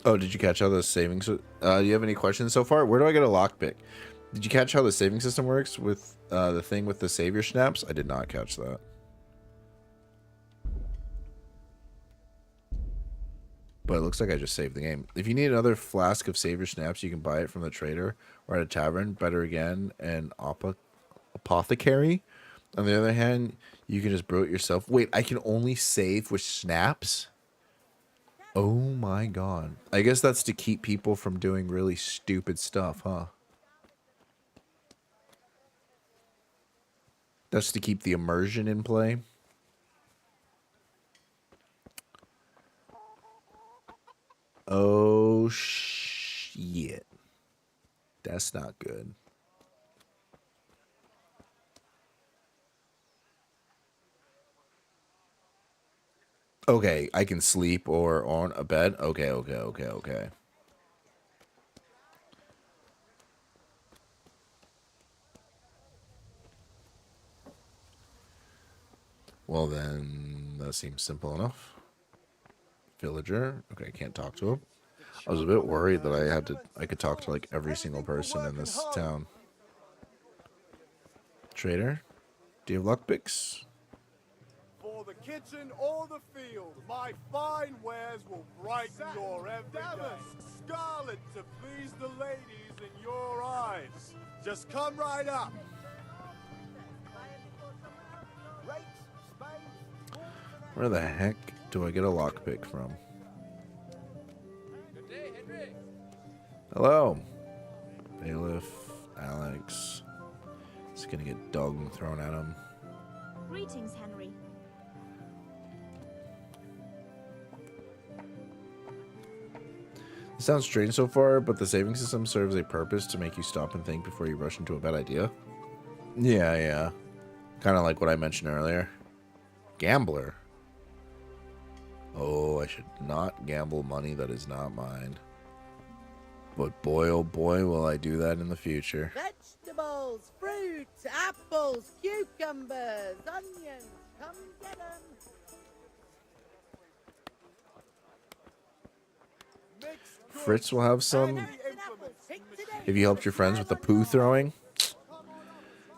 Oh, did you catch how the savings? Do you have any questions so far? Where do I get a lockpick? Did you catch how the saving system works with the thing with the savior snaps? I did not catch that. But it looks like I just saved the game. If you need another flask of savior snaps, you can buy it from the trader or at a tavern. Better again, an apothecary. On the other hand, you can just brew it yourself. Wait, I can only save with snaps? Oh my god. I guess that's to keep people from doing really stupid stuff, huh? That's to keep the immersion in play. Oh, shit. That's not good. Okay, I can sleep or on a bed. Okay. Well, then, that seems simple enough. Villager. Okay, I can't talk to him. I was a bit worried that I could talk to like every single person in this town. Trader, do you have lockpicks? For the kitchen or the field, my fine wares will brighten your every day. Scarlet to please the ladies in your eyes. Just come right up. Where the heck do I get a lockpick from? Hello. Bailiff, Alex. He's gonna get dog thrown at him. Greetings, Henry. It sounds strange so far, but the saving system serves a purpose to make you stop and think before you rush into a bad idea. Yeah. Kind of like what I mentioned earlier. Gambler. Oh, I should not gamble money that is not mine. But boy, oh boy, will I do that in the future. Vegetables, fruits, apples, cucumbers, onions. Come get them. Fritz will have some. If you helped your friends with the poo throwing.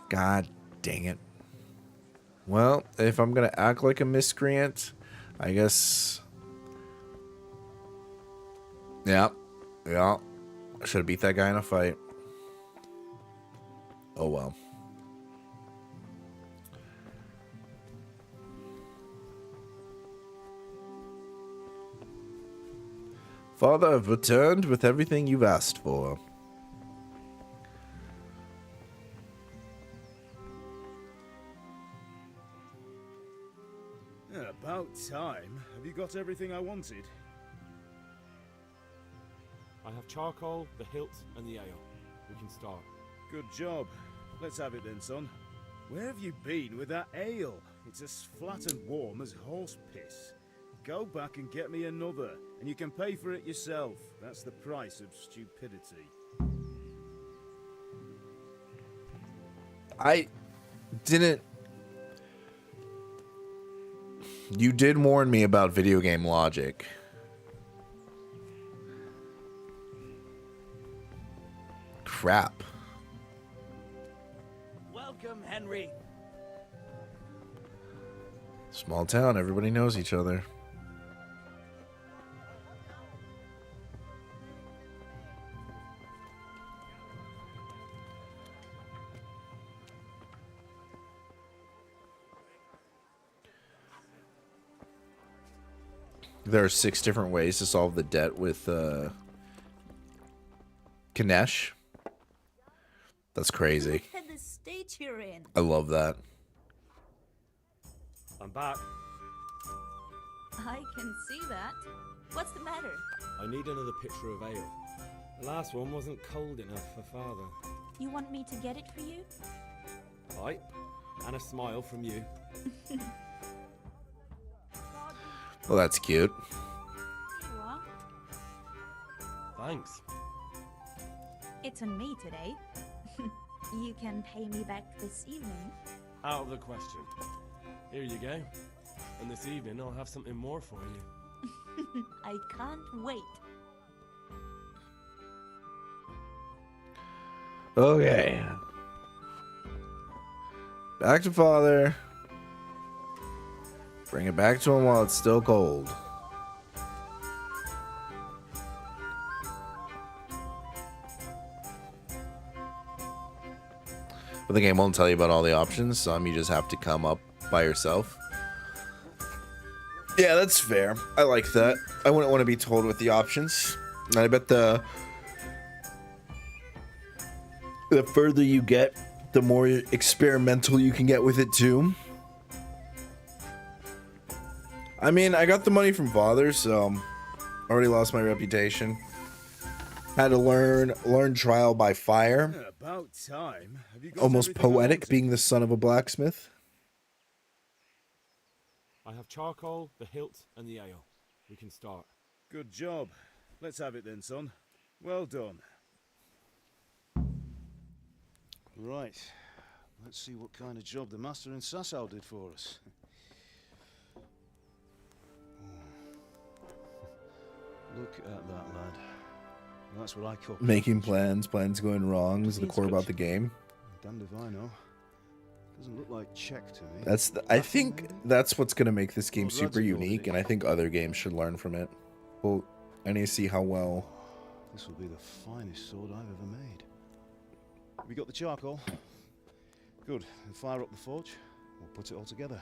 God dang it. Well, if I'm going to act like a miscreant, I guess. Yeah. I should have beat that guy in a fight. Oh well. Father, I've returned with everything you've asked for. Yeah, about time. Have you got everything I wanted? I have charcoal, the hilt, and the ale. We can start. Good job. Let's have it then, son. Where have you been with that ale? It's as flat and warm as horse piss. Go back and get me another, and you can pay for it yourself. That's the price of stupidity. I didn't. You did warn me about video game logic. Crap. Welcome, Henry. Small town, everybody knows each other. There are 6 different ways to solve the debt with Ganesh. That's crazy. Look at the state you're in. I love that. I'm back. I can see that. What's the matter? I need another pitcher of ale. The last one wasn't cold enough for Father. You want me to get it for you? Right. And a smile from you. Well, that's cute. Here you are. Thanks. It's on me today. You can pay me back this evening. Out of the question. Here you go. And this evening I'll have something more for you. I can't wait. Okay. Back to father. Bring it back to him while it's still cold. But the game won't tell you about all the options. Some you just have to come up by yourself. Yeah, that's fair. I like that. I wouldn't want to be told with the options. And I bet the further you get, the more experimental you can get with it too. I mean, I got the money from father, so already lost my reputation. Had to learn trial by fire. Yeah, about time. Have you got Almost everything I poetic, wanted? being the son of a blacksmith. I have charcoal, the hilt, and the ale. We can start. Good job. Let's have it then, son. Well done. Right. Let's see what kind of job the master in Sasau did for us. Look at that, lad. That's what I call Making plans going wrong is the core about the game. damned if I know. Doesn't look like Czech to me. I think that's what's gonna make this game Well, super Radzig unique, and I think other games should learn from it. Well, I need to see how well. This will be the finest sword I've ever made. We got the charcoal. Good. Then fire up the forge. We'll put it all together.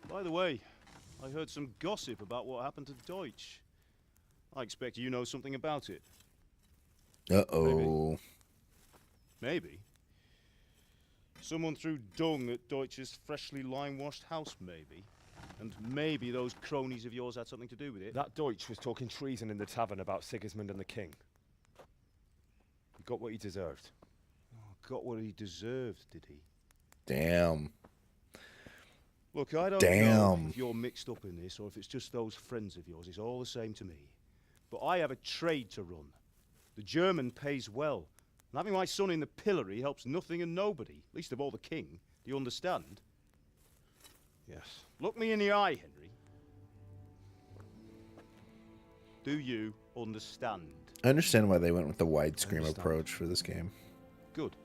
By the way, I heard some gossip about what happened to Deutsch. I expect you know something about it. Uh-oh. Maybe. Someone threw dung at Deutsch's freshly lime-washed house, maybe. And maybe those cronies of yours had something to do with it. That Deutsch was talking treason in the tavern about Sigismund and the king. He got what he deserved. Oh, got what he deserved, did he? Damn. Look, I don't know if you're mixed up in this or if it's just those friends of yours. It's all the same to me. But I have a trade to run. The German pays well. And having my son in the pillory helps nothing and nobody, least of all the king. Do you understand? Yes. Look me in the eye, Henry. Do you understand? I understand why they went with the widescreen approach for this game. Good.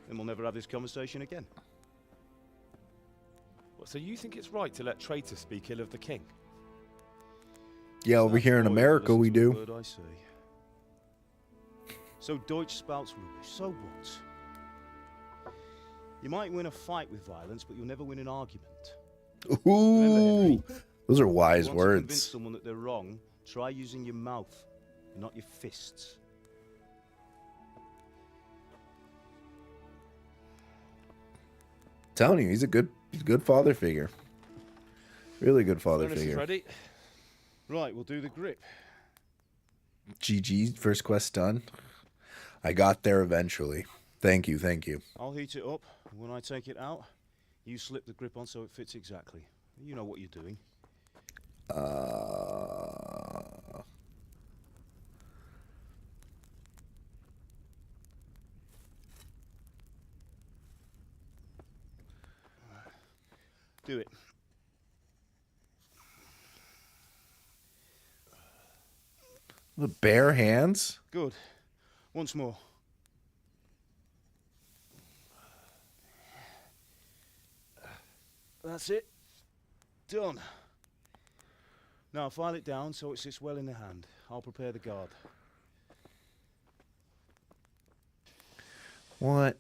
Then we'll never have this conversation again. What, so you think it's right to let traitors speak ill of the king? Yeah, over here in America we do. Word I say. So Deutsch spouts rubbish. So what? You might win a fight with violence, but you'll never win an argument. Ooh, those are wise If you want to convince words. someone that they're wrong, try using your mouth, not your fists. Telling you, he's a good father figure. Really good father Furnace is figure. ready. Right, we'll do the grip. GG, first quest done. I got there eventually. Thank you, thank you. I'll heat it up, and when I take it out, you slip the grip on so it fits exactly. You know what you're doing. Do it. The bare hands? Good. Once more. That's it. Done. Now file it down so it sits well in the hand. I'll prepare the guard. What?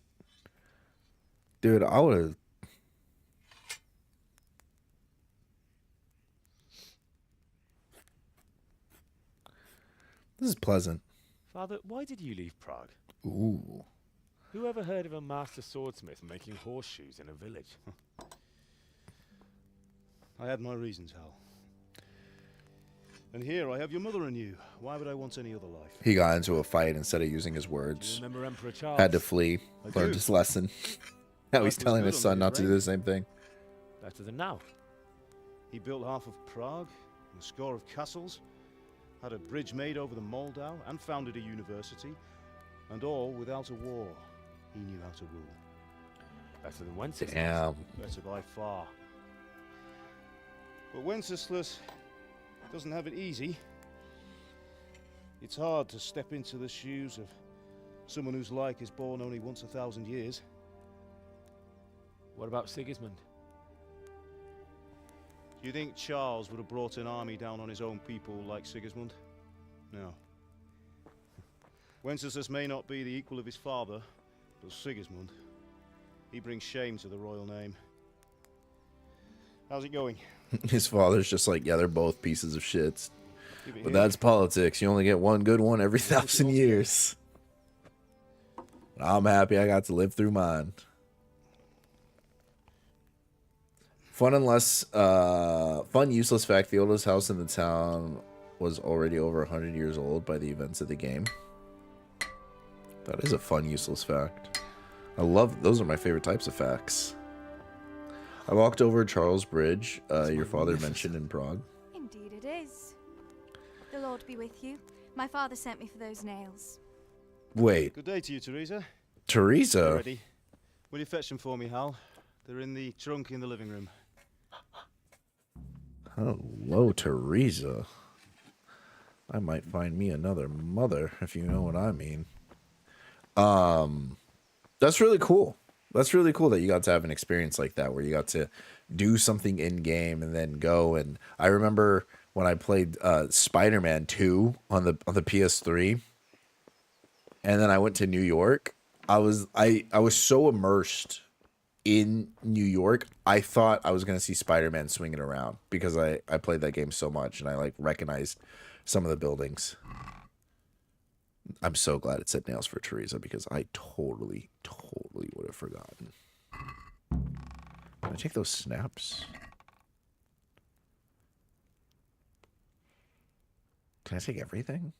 Dude, I would have. This is pleasant. Father, why did you leave Prague? Ooh. Who ever heard of a master swordsmith making horseshoes in a village? I had my reasons, Hal. And here I have your mother and you. Why would I want any other life? He got into a fight instead of using his Do you words. remember Emperor Charles? Had to flee. I Learned do. his lesson. Now he's Life was telling good his under son his not to do reign. the same thing. Better than now. He built half of Prague, a score of castles, had a bridge made over the Moldau, and founded a university, and all without a war. He knew how to rule. Better than Wenceslas. Damn. Better by far. But Wenceslas doesn't have it easy. It's hard to step into the shoes of someone whose like is born only once 1,000 years. What about Sigismund? Do you think Charles would have brought an army down on his own people like Sigismund? No. Wenceslas may not be the equal of his father, but Sigismund, he brings shame to the royal name. How's it going? His father's just like, yeah, they're both pieces of shits. But that's politics. You only get one good one every 1,000 years. I'm happy I got to live through mine. Fun, useless fact. The oldest house in the town was already over 100 years old by the events of the game. That is a fun, useless fact. Those are my favorite types of facts. I walked over Charles Bridge, your father mentioned in Prague. Indeed it is. The Lord be with you. My father sent me for those nails. Wait. Good day to you, Teresa. Teresa? They're ready. Will you fetch them for me, Hal? They're in the trunk in the living room. Hello, Teresa. I might find me another mother, if you know what I mean. That's really cool. That's really cool that you got to have an experience like that, where you got to do something in game and then go. And I remember when I played Spider-Man 2 on the PS3, and then I went to New York. I was so immersed in New York, I thought I was gonna see Spider-Man swinging around because I played that game so much and I like recognized some of the buildings. I'm so glad it said nails for Teresa because I totally would have forgotten. Can I take those snaps? Can I take everything?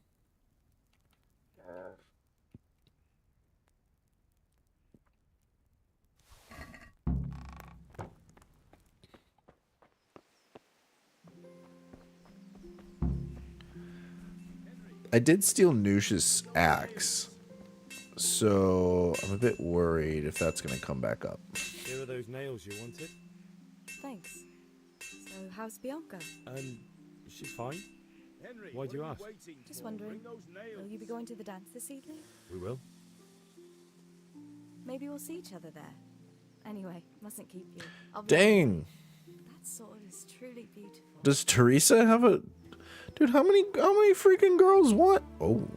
I did steal Noosh's axe, so I'm a bit worried if that's going to come back up. Here are those nails you wanted. Thanks. So, how's Bianca? She's fine. Why do you ask? Just wondering, will you be going to the dance this evening? We will. Maybe we'll see each other there. Anyway, mustn't keep you. Dang. That sword is truly beautiful. Does Teresa have a... Dude, how many freaking girls want? Oh.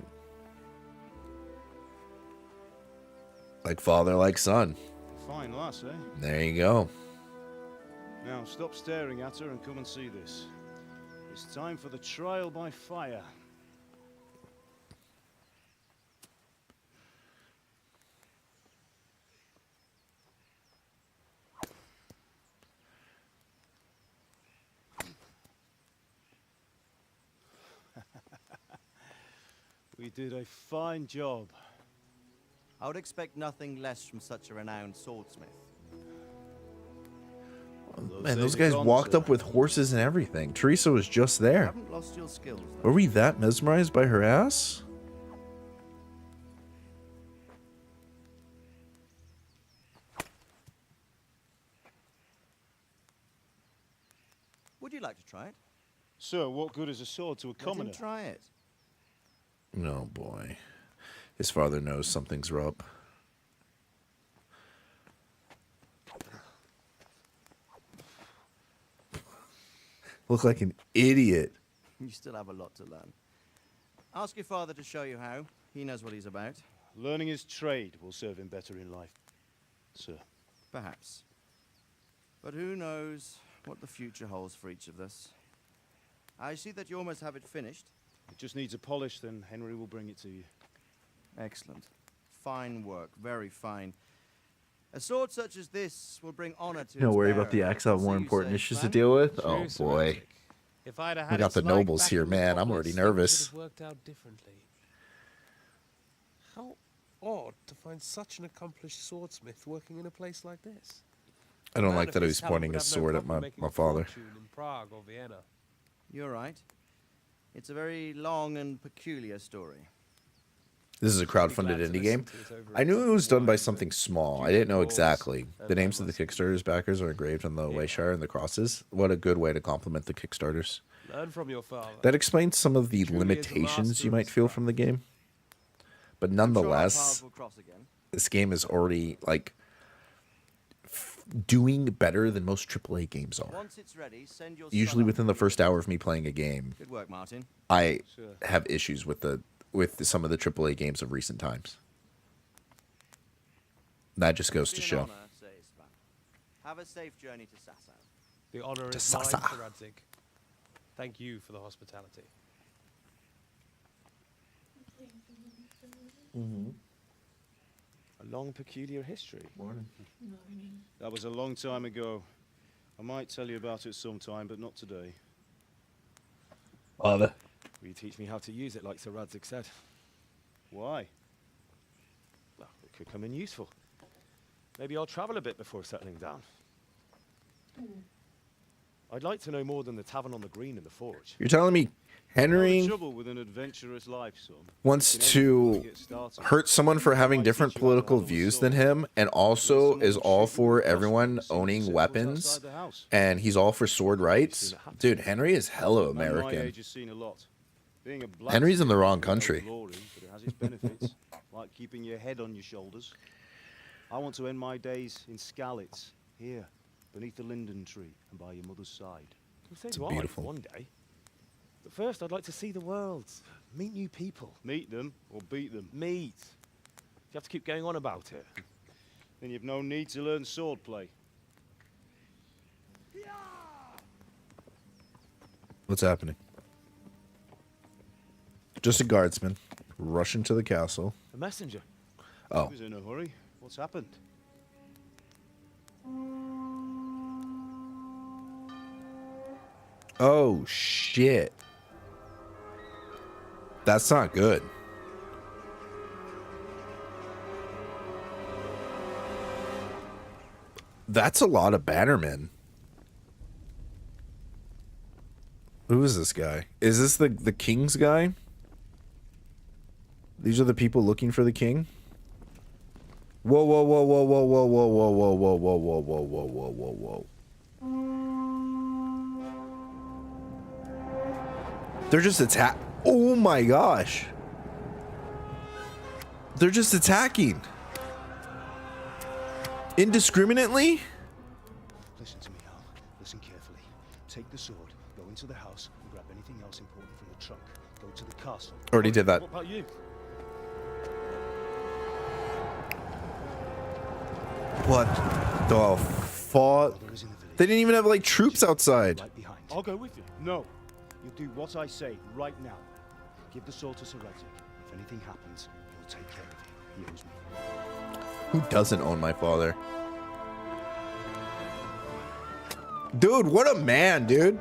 Like father, like son. Fine lass, eh? There you go. Now, stop staring at her and come and see this. It's time for the trial by fire. We did a fine job. I would expect nothing less from such a renowned swordsmith. Man, those guys walked up with horses and everything. Teresa was just You there. haven't lost your skills, though. Were we that mesmerized by her ass? Would you like to try it? So, what good is a sword to a Let commoner? him try it. Oh boy. His father knows something's up. Look like an idiot. You still have a lot to learn. Ask your father to show you how. He knows what he's about. Learning his trade will serve him better in life, sir. Perhaps. But who knows what the future holds for each of us. I see that you almost have it finished. It just needs a polish, then Henry will bring it to you. Excellent. Fine work. Very fine. A sword such as this will bring honor to Don't its worry about the bearer. axe. I have more So you important say, issues to plan? deal with. True, Oh Sir boy. Isaac. If I'd have We had got its the like nobles back here, in the man. I'm Polis, already things nervous. would have worked out differently. How odd to find such an accomplished swordsmith working in a place like this. I don't Man like of that he his was talent pointing would his have no sword at problem my making a father. fortune in Prague or Vienna. You're right. It's a very long and peculiar story. This is a crowdfunded indie game. I knew it was done by something small. I didn't know exactly. The names of the Kickstarter's backers are engraved on the Wayshire and the crosses. What a good way to compliment the Kickstarters. Learn from your father. That explains some of the Truly is a limitations master you of might his feel craft. from the game. But I'm sure our nonetheless, paths will cross again. this game is already like doing better than most AAA games are. Once it's ready, send your Usually son within the up. first hour of me playing a game, Good work, Martin. I have issues with some of the AAA games of recent times. That just goes to It's been show. an honor, Sir Istvan. Have a safe journey to Sasau. The honor To is mine, Sasa. Sir Radzig. Thank you for the hospitality. A long, peculiar history. That was a long time ago. I might tell you about it sometime, but not today. Father. Will you teach me how to use it like Sir Radzig said? Why? Well, it could come in useful. Maybe I'll travel a bit before settling down. I'd like to know more than the tavern on the green and the forge. You're telling me Henry Trouble with an adventurous life, son. wants You can to get started. hurt someone for having different political views than him, and also is all for everyone owning weapons, and he's all for sword rights? Dude, Henry is hella Man my American. age has seen a lot. Being a Henry's in the wrong blacksmith is country. no glory, but it has its benefits, like keeping your head on your shoulders. I want to end my days in Skalitz, here, beneath the linden tree and by your mother's side. Well, so It's do I, beautiful. one day. But first, I'd like to see the world, meet new people. Meet them or beat them. Meet. You have to keep going on about it. Then you've no need to learn swordplay. What's happening? Just a guardsman rushing to the castle. A messenger. Oh. He was in a hurry. What's happened? Oh, shit. That's not good. That's a lot of bannermen. Who is this guy? Is this the king's guy? These are the people looking for the king? Whoa, whoa, whoa, whoa, whoa, whoa, whoa, whoa, whoa, whoa, whoa, whoa, whoa, whoa, whoa, whoa, whoa. They're just attack. Oh my gosh. They're just attacking. Indiscriminately? Listen to me, Hal. Listen carefully. Take the sword, go into the house, and grab anything else important from the trunk. Go to the castle. Already did that. What about you? What the fuck? They didn't even have like troops outside. Right behind. I'll go with you. No. You do what I say right now. Give the sword to Sir Radzig. If anything happens, he'll take care of you. He owes me. Who doesn't own my father? Dude, what a man, dude.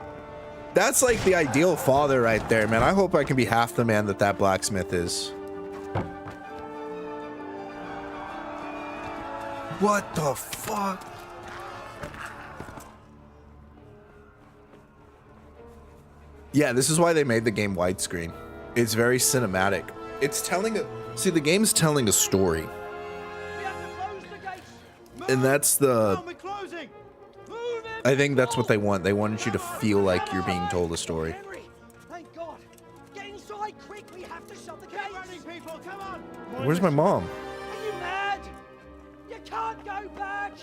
That's like the ideal father right there, man. I hope I can be half the man that blacksmith is. What the fuck? Yeah, this is why they made the game widescreen. It's very cinematic. It's telling a... See, the game's telling a story. And that's the... I think that's what they want. They wanted you to feel like you're being told a story. Thank God. Get inside quick. We have to shut the gates. Running, people. Come on. Where's my mom? Are you mad? You can't go back.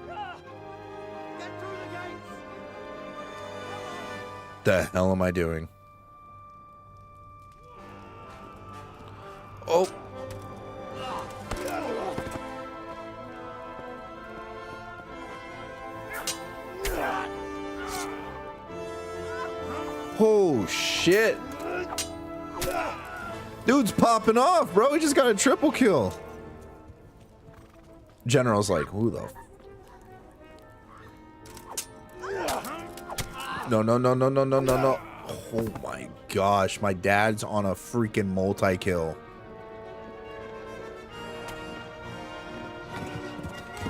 Get through the gates. The hell am I doing? Oh. Oh shit. Dude's popping off, bro. He just got a triple kill. General's like, who the... No, no, no, no, no, no, no, no. Oh my gosh. My dad's on a freaking multi-kill.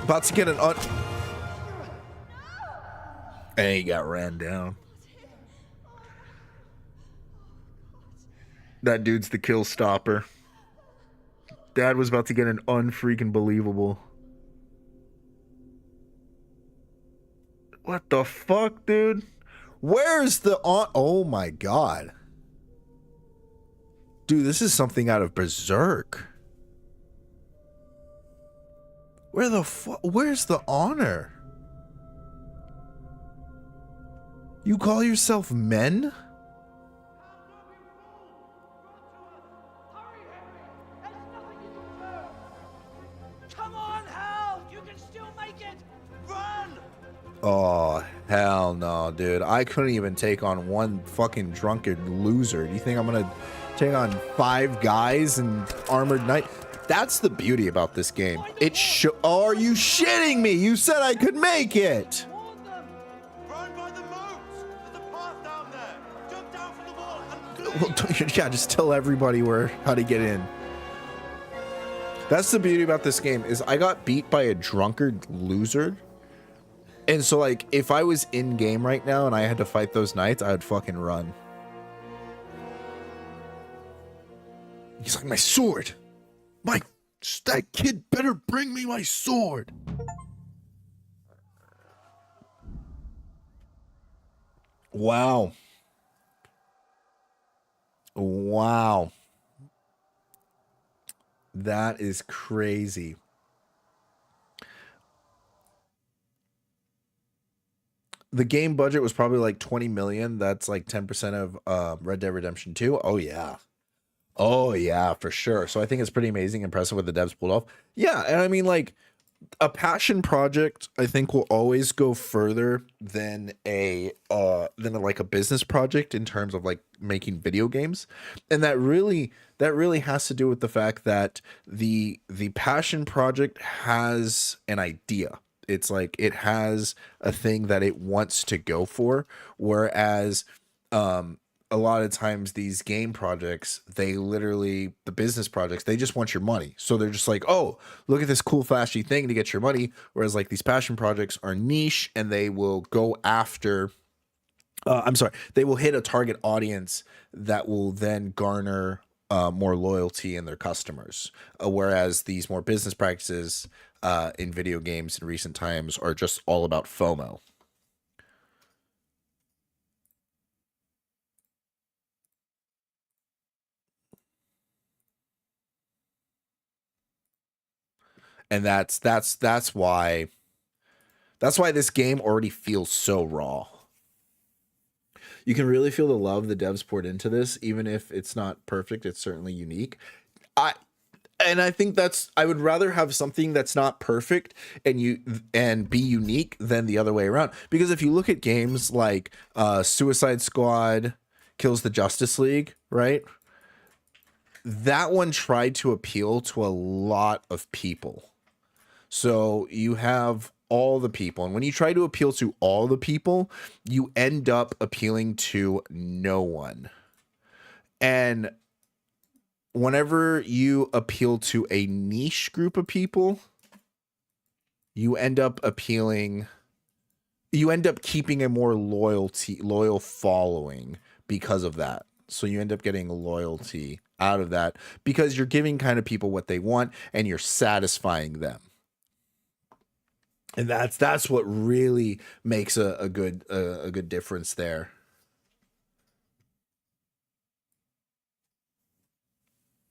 About to get an and he got ran down. That dude's the kill stopper. Dad was about to get an unfreaking believable. What the fuck, dude? Where's the on? Oh my god. Dude, this is something out of Berserk. Where the fuck? Where's the honor? You call yourself men? Come on, Hal! You can still make it! Run! Oh, hell no, dude. I couldn't even take on one fucking drunkard loser. Do you think I'm gonna take on 5 guys in Armored Knight? That's the beauty about this game. It oh, are you shitting me? You said I could make it! Well, yeah, just tell everybody how to get in. That's the beauty about this game, is I got beat by a drunkard loser. And so, like, if I was in game right now and I had to fight those knights, I would fucking run. He's like, my sword! That kid better bring me my sword! Wow. Wow. That is crazy. The game budget was probably like 20 million. That's like 10% of Red Dead Redemption 2. Oh yeah. Oh yeah, for sure. So I think it's pretty amazing, impressive what the devs pulled off. Yeah, and I mean, like, a passion project I think will always go further than like a business project in terms of like making video games. And that really has to do with the fact that the passion project has an idea. It's like it has a thing that it wants to go for, whereas a lot of times these game projects, the business projects, they just want your money. So they're just like, oh, look at this cool flashy thing to get your money. Whereas like these passion projects are niche and they will go after, they will hit a target audience that will then garner more loyalty in their customers. Whereas these more business practices in video games in recent times are just all about FOMO. And that's why this game already feels so raw. You can really feel the love the devs poured into this, even if it's not perfect. It's certainly unique. I think I would rather have something that's not perfect and be unique than the other way around. Because if you look at games like Suicide Squad Kills the Justice League, right? That one tried to appeal to a lot of people. So you have all the people, and when you try to appeal to all the people, you end up appealing to no one. And whenever you appeal to a niche group of people, you end up keeping a more loyal following because of that. So you end up getting loyalty out of that because you're giving kind of people what they want and you're satisfying them. And that's what really makes a good difference there.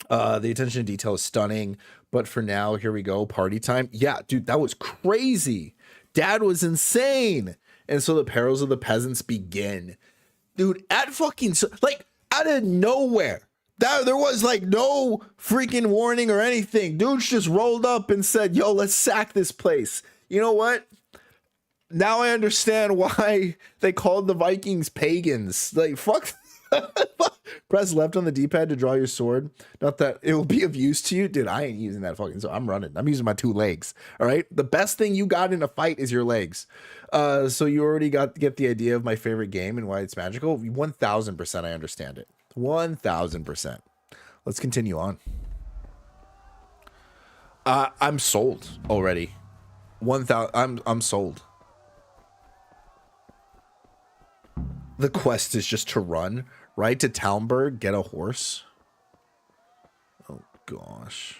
The attention to detail is stunning, but for now, here we go. Party time. Yeah, dude, that was crazy. Dad was insane. And so the perils of the peasants begin. Dude, out of nowhere. There was like no freaking warning or anything. Dudes just rolled up and said, yo, let's sack this place. You know what? Now I understand why they called the Vikings pagans. Like, fuck. Press left on the D-pad to draw your sword. Not that it will be of use to you. Dude, I ain't using that fucking sword. I'm running. I'm using my 2 legs. All right? The best thing you got in a fight is your legs. So you already get the idea of my favorite game and why it's magical. 1000% I understand it. 1000%. Let's continue on. I'm sold already. 1000. I'm sold. The quest is just to run right to Talmberg, get a horse. Oh gosh.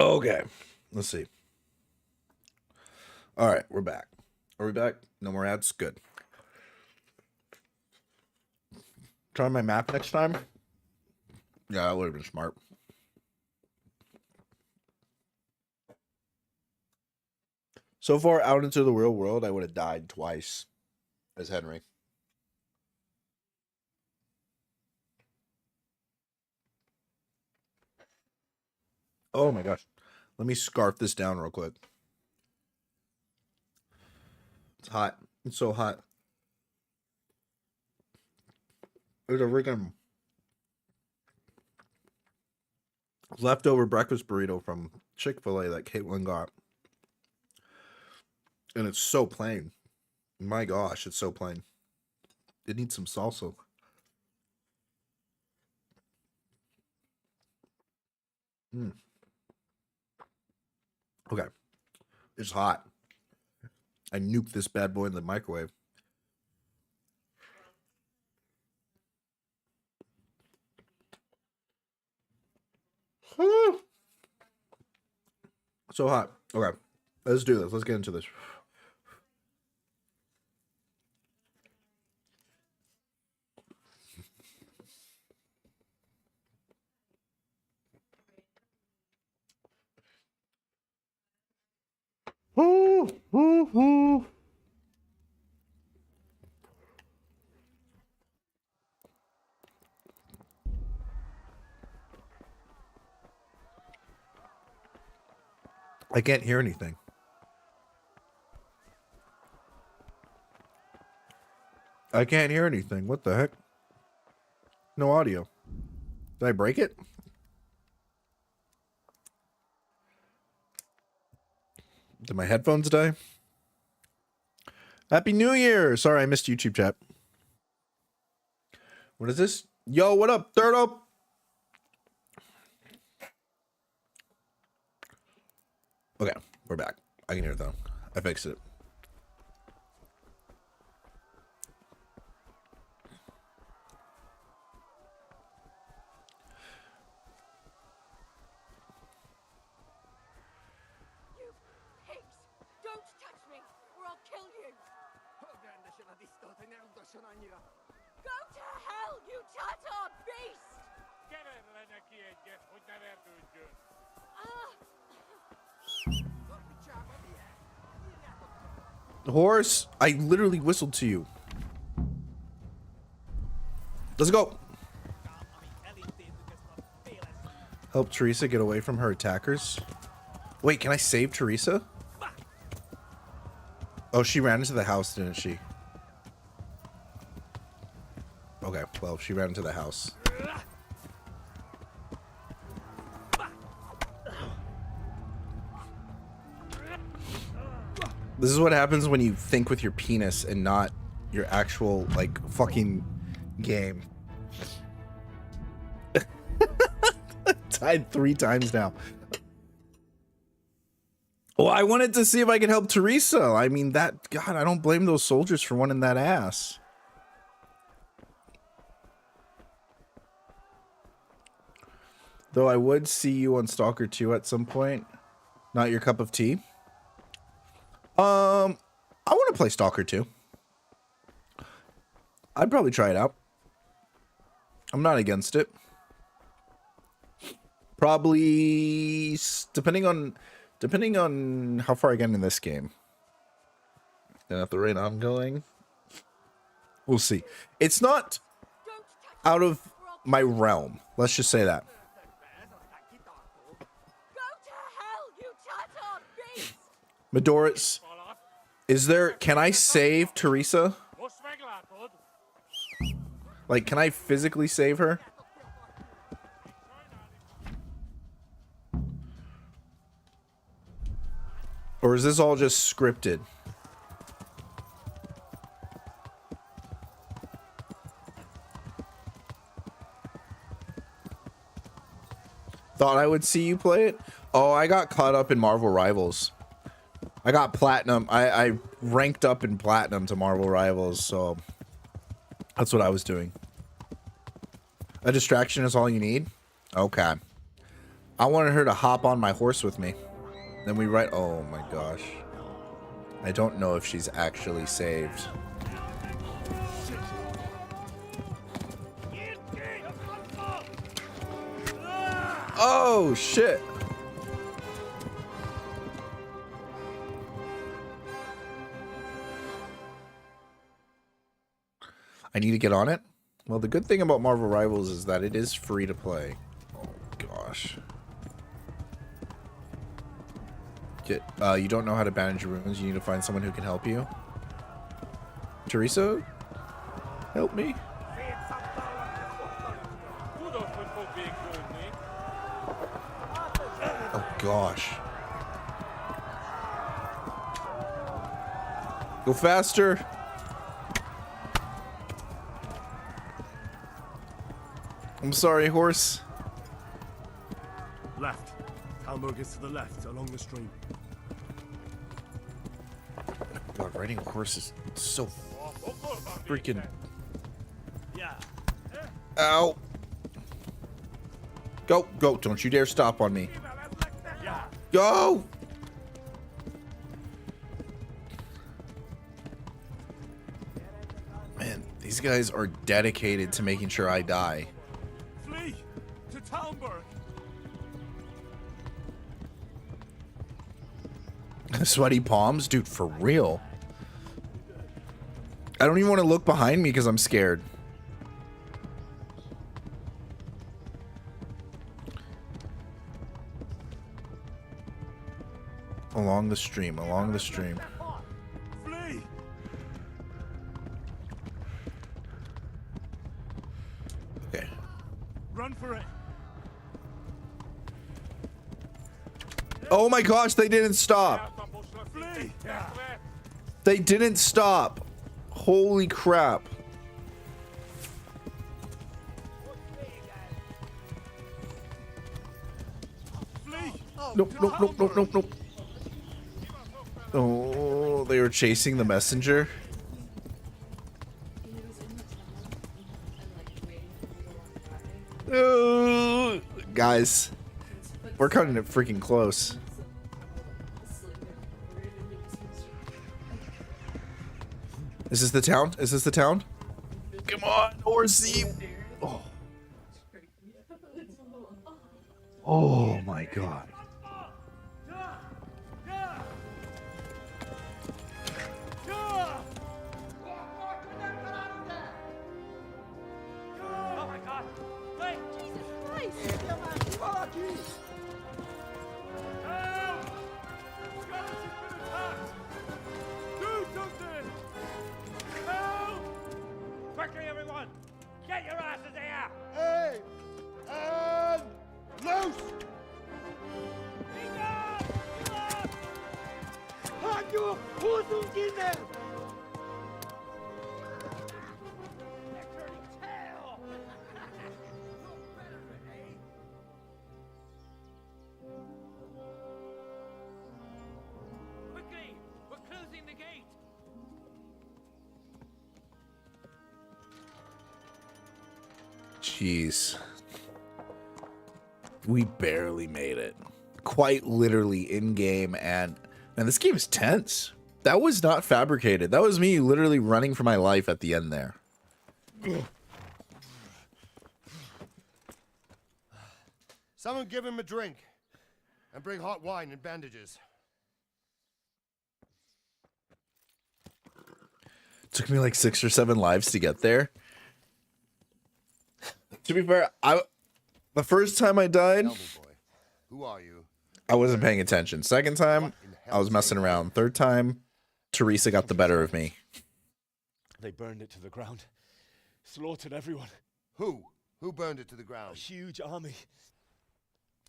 Okay, let's see. All right, we're back. Are we back? No more ads? Good. Try my map next time? Yeah, that would have been smart. So far out into the real world, I would have died twice as Henry. Oh my gosh. Let me scarf this down real quick. It's hot. It's so hot. There's a freaking leftover breakfast burrito from Chick-fil-A that Caitlin got. And it's so plain. My gosh, it's so plain. It needs some salsa. Okay. It's hot. I nuked this bad boy in the microwave. So hot. Okay. Let's do this. Let's get into this. I can't hear anything. I can't hear anything. What the heck? No audio. Did I break it? Did my headphones die? Happy New Year! Sorry, I missed YouTube chat. What is this? Yo, what up, Third Up? Okay, we're back. I can hear it though. I fixed it. Don't touch me, or I'll kill you! Go to hell, you Tatar beast! Horse, I literally whistled to you. Let's go. Help Teresa get away from her attackers. Wait, can I save Teresa? Oh, she ran into the house, didn't she? Okay, well, she ran into the house. This is what happens when you think with your penis and not your actual, like, fucking game. Died 3 times now. Well, I wanted to see if I could help Teresa. I mean, that... God, I don't blame those soldiers for wanting that ass. Though I would see you on Stalker 2 at some point. Not your cup of tea. I want to play Stalker 2. I'd probably try it out. I'm not against it. Probably depending on how far I get in this game. And at the rate I'm going, we'll see. It's not out of my realm. Let's just say that. Medoris, can I save Teresa? Like, can I physically save her? Or is this all just scripted? Thought I would see you play it? Oh, I got caught up in Marvel Rivals. I got platinum. I ranked up in platinum to Marvel Rivals, so that's what I was doing. A distraction is all you need? Okay. I wanted her to hop on my horse with me. Then we ride. Oh my gosh. I don't know if she's actually saved. Oh shit. I need to get on it. Well, the good thing about Marvel Rivals is that it is free to play. Oh gosh. You don't know how to bandage wounds. You need to find someone who can help you. Teresa, help me. Oh gosh. Go faster. I'm sorry, horse. Left. Talmberg is to the left, along the stream. God, riding a horse is so freaking... Ow. Go, go. Don't you dare stop on me. Go! Man, these guys are dedicated to making sure I die. Flee to Talmberg. Sweaty palms? Dude, for real. I don't even want to look behind me because I'm scared. Along the stream, along the stream. Flee! Okay. Run for it. Oh my gosh, they didn't stop. Flee! They didn't stop. Holy crap. Nope, nope, nope, nope, nope, nope. Oh, they were chasing the messenger. Guys, we're cutting it freaking close. Is this the town? Is this the town? Come on, horsey. Oh. Oh my god. Oh my god! Wait! Jesus Christ! Help! Garrus has been attacked! Do something! Help! Quickly, everyone! Get your asses here! Hey! And loose! Halt your Hosen inne! They're turning tail! Quickly! We're closing the gate! Jeez. We barely made it. Quite literally in game, and man, this game is tense. That was not fabricated. That was me literally running for my life at the end there. Someone give him a drink. And bring hot wine and bandages. It took me like 6 or 7 lives to get there. To be fair, the first time I died, Tell me, boy, who are you? I wasn't paying attention. Second time, I was messing around. Third time, Teresa got the better of me. They burned it to the ground. Slaughtered everyone. Who? Who burned it to the ground? A huge army.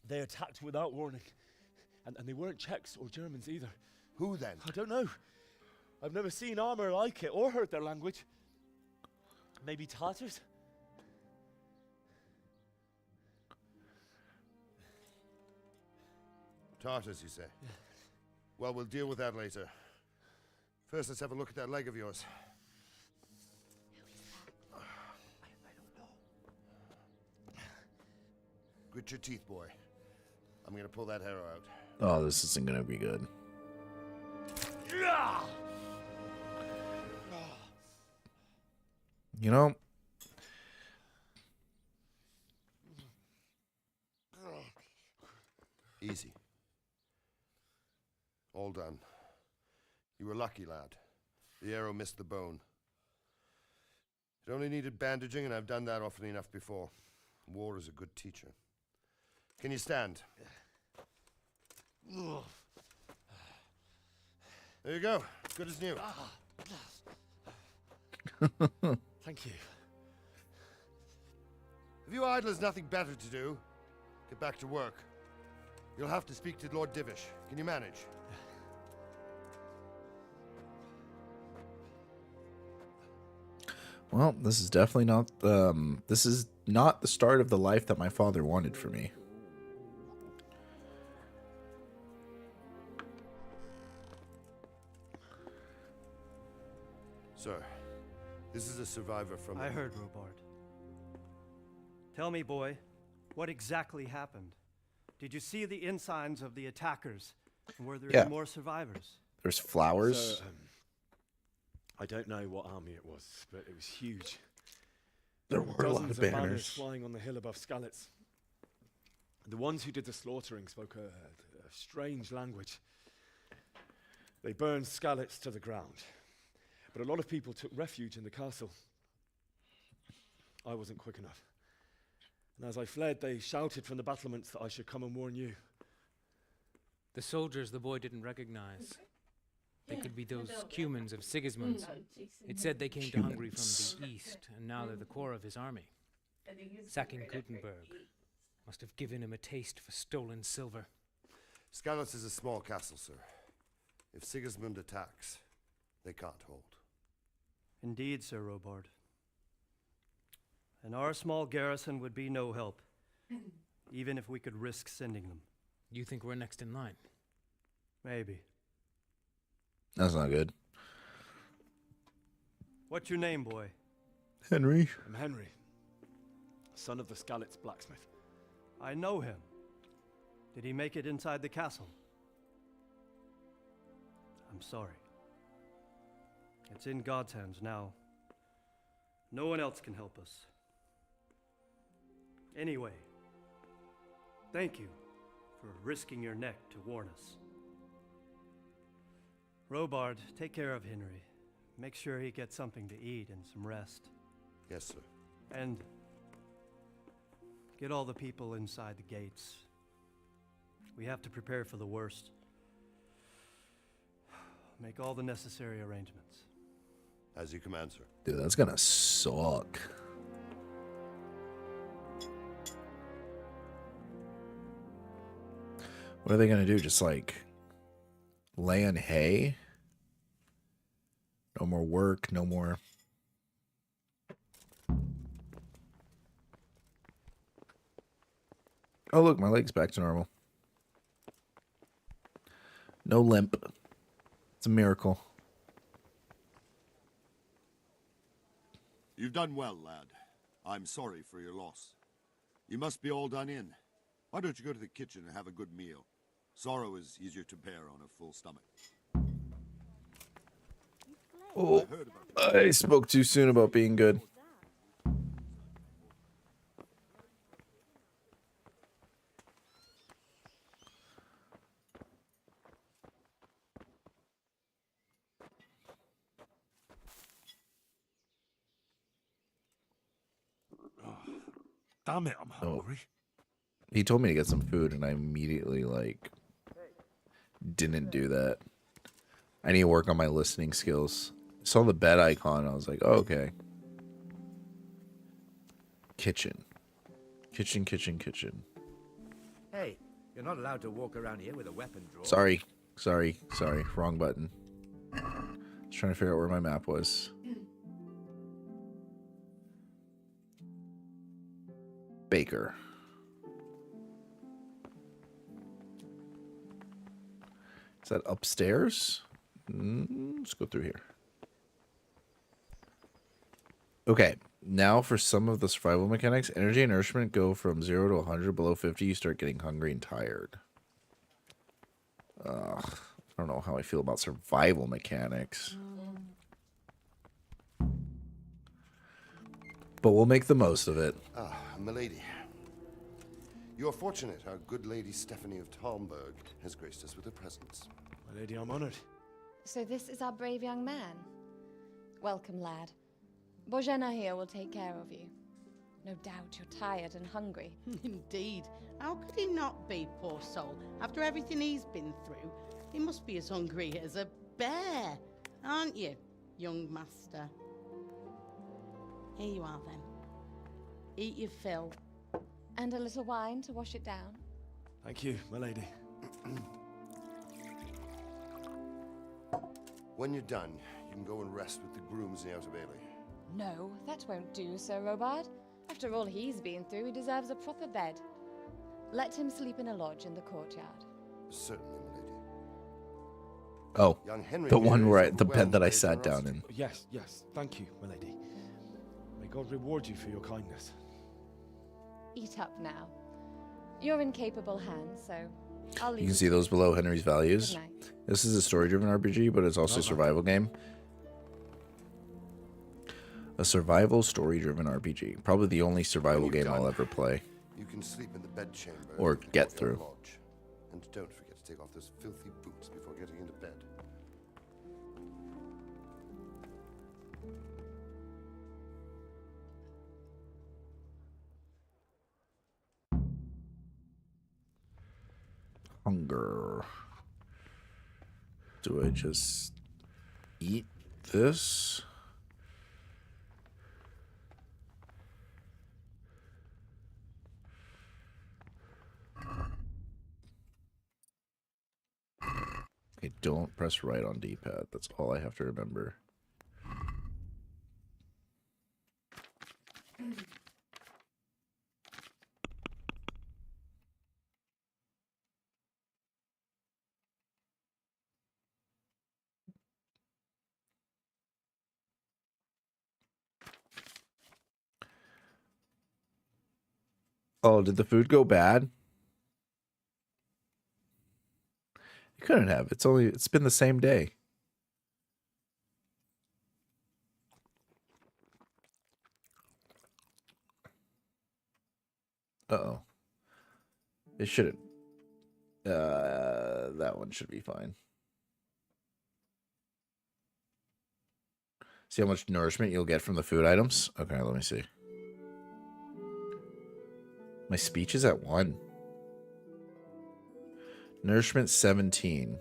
They attacked without warning. And they weren't Czechs or Germans either. Who then? I don't know. I've never seen armor like it or heard their language. Maybe Tatars? Tartars, you say? Yeah. Well, we'll deal with that later. First, let's have a look at that leg of yours. Grit your teeth, boy. I'm gonna pull that arrow out. Oh, this isn't gonna be good. You know, Easy. All done. You were lucky, lad. The arrow missed the bone. It only needed bandaging, and I've done that often enough before. War is a good teacher. Can you stand? There you go. Good as new. Thank you. If you idlers nothing better to do, get back to work. You'll have to speak to Lord Divish. Can you manage? well, this is definitely not this is not the start of the life that my father wanted for me. Sir, this is a survivor from... I heard, Robard. Tell me, boy, what exactly happened? Did you see the ensigns of the attackers? And were there any more survivors? There's flowers. So, I don't know what army it was, but it was huge. There were a lot Dozens of banners banners flying on the hill above Skalitz. The ones who did the slaughtering spoke a strange language. They burned Skalitz to the ground, but a lot of people took refuge in the castle. I wasn't quick enough. And as I fled, they shouted from the battlements that I should come and warn you. The soldiers the boy didn't recognize. They could be those Cumans of Sigismund's. It said they came to Hungary from the east, and now they're the core of his army. Sacking Gutenberg must have given him a taste for stolen silver. Skalitz is a small castle, sir. If Sigismund attacks, they can't hold. Indeed, Sir Robard. And our small garrison would be no help, even if we could risk sending them. You think we're next in line? Maybe. That's not good. What's your name, boy? Henry. I'm Henry, son of the Skalitz blacksmith. I know him. Did he make it inside the castle? I'm sorry. It's in God's hands now. No one else can help us. Anyway, thank you for risking your neck to warn us. Robard, take care of Henry. Make sure he gets something to eat and some rest. Yes, sir. And get all the people inside the gates. We have to prepare for the worst. Make all the necessary arrangements. As you command, sir. Dude, that's gonna suck. What are they gonna do? Just like lay in hay? No more work, no more. Oh, look, my leg's back to normal. No limp. It's a miracle. You've done well, lad. I'm sorry for your loss. You must be all done in. Why don't you go to the kitchen and have a good meal? Sorrow is easier to bear on a full stomach. Oh, I spoke too soon about being good. Damn it, I'm hungry. He told me to get some food, and I immediately, like, didn't do that. I need to work on my listening skills. I saw the bed icon, I was like, oh, okay. Kitchen. Kitchen, kitchen, kitchen. Hey, you're not allowed to walk around here with a weapon drawn. Sorry. Wrong button. Just trying to figure out where my map was. Baker. Is that upstairs? Let's go through here. Okay, now for some of the survival mechanics, energy and nourishment go from 0 to 100. Below 50, you start getting hungry and tired. I don't know how I feel about survival mechanics. But we'll make the most of it. Ah, milady. You're fortunate our good lady Stephanie of Talmberg has graced us with her presence. My lady, I'm honored. So this is our brave young man. Welcome, lad. Bojena here will take care of you. No doubt you're tired and hungry. Indeed. How could he not be, poor soul? After everything he's been through, he must be as hungry as a bear, aren't you, young master? Here you are, then. Eat your fill. And a little wine to wash it down. Thank you, my lady. When you're done, you can go and rest with the grooms in the outer bailey. No, that won't do, Sir Robard. After all he's been through, he deserves a proper bed. Let him sleep in a lodge in the courtyard. Certainly, milady. Oh, Young Henry the one here where is the bed overwhelmed that by I sat down generosity. in. Yes, yes. Thank you, my lady. May God reward you for your kindness. Eat up now. You're in capable hands, so I'll leave You can it see to those below Henry's values. Good night. This is a story-driven RPG, but it's also a survival game. A survival story-driven RPG. Probably the only survival When you're game I'll done, ever play. You can sleep in the bedchamber Or of the get courtyard through. Lodge. And don't forget to take off those filthy boots before getting into bed. Hunger. Do I just eat this? Okay, don't press right on D-pad. That's all I have to remember. Oh, did the food go bad? It couldn't have. It's been the same day. Uh-oh. It shouldn't. That one should be fine. See how much nourishment you'll get from the food items? Okay, let me see. My speech is at 1. Nourishment 17.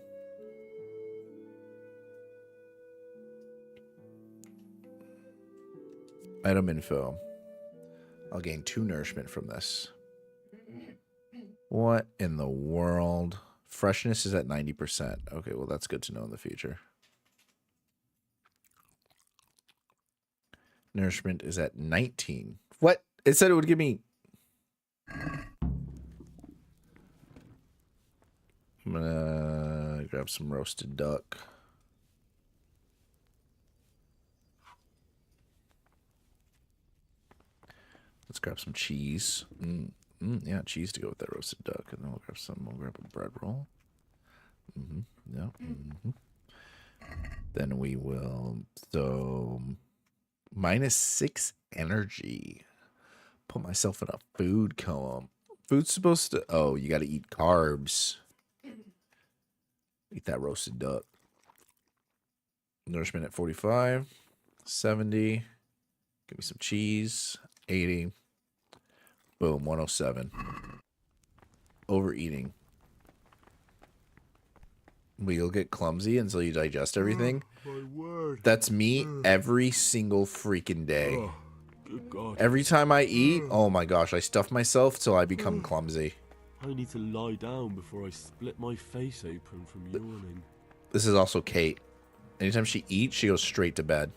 Item info. I'll gain 2 nourishment from this. What in the world? Freshness is at 90%. Okay, well, that's good to know in the future. Nourishment is at 19. What? It said it would give me... I'm gonna grab some roasted duck. Let's grab some cheese. Yeah, cheese to go with that roasted duck. And then we'll grab some. We'll grab a bread roll. Yeah. Then we will. So, -6 energy. Put myself in a food coma. Food's supposed to. Oh, you got to eat carbs. Eat that roasted duck. Nourishment at 45. 70. Give me some cheese. 80. Boom, 107. Overeating. Well, you'll get clumsy until you digest everything. My word. That's me every single freaking day. Oh, good God. Every time I eat, oh my gosh, I stuff myself till I become clumsy. I need to lie down before I split my face open from yawning. This is also Kate. Anytime she eats, she goes straight to bed.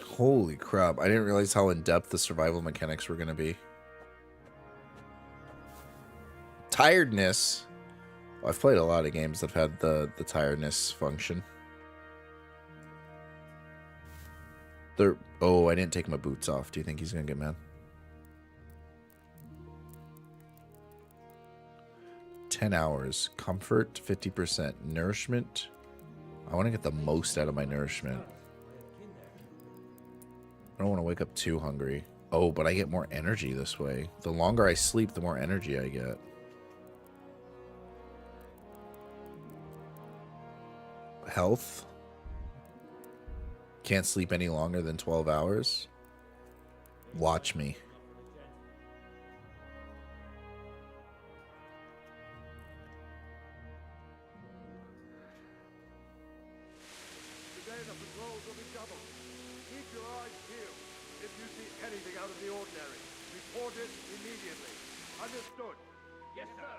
Holy crap. I didn't realize how in-depth the survival mechanics were going to be. Tiredness. Well, I've played a lot of games that have had the tiredness function. Oh, I didn't take my boots off. Do you think he's gonna get mad? 10 hours. Comfort, 50%. Nourishment. I want to get the most out of my nourishment. I don't want to wake up too hungry. Oh, but I get more energy this way. The longer I sleep, the more energy I get. Health. Can't sleep any longer than 12 hours. Watch me. Today the patrols will be doubled. Keep your eyes peeled. If you see anything out of the ordinary, report it immediately. Understood? Yes, sir.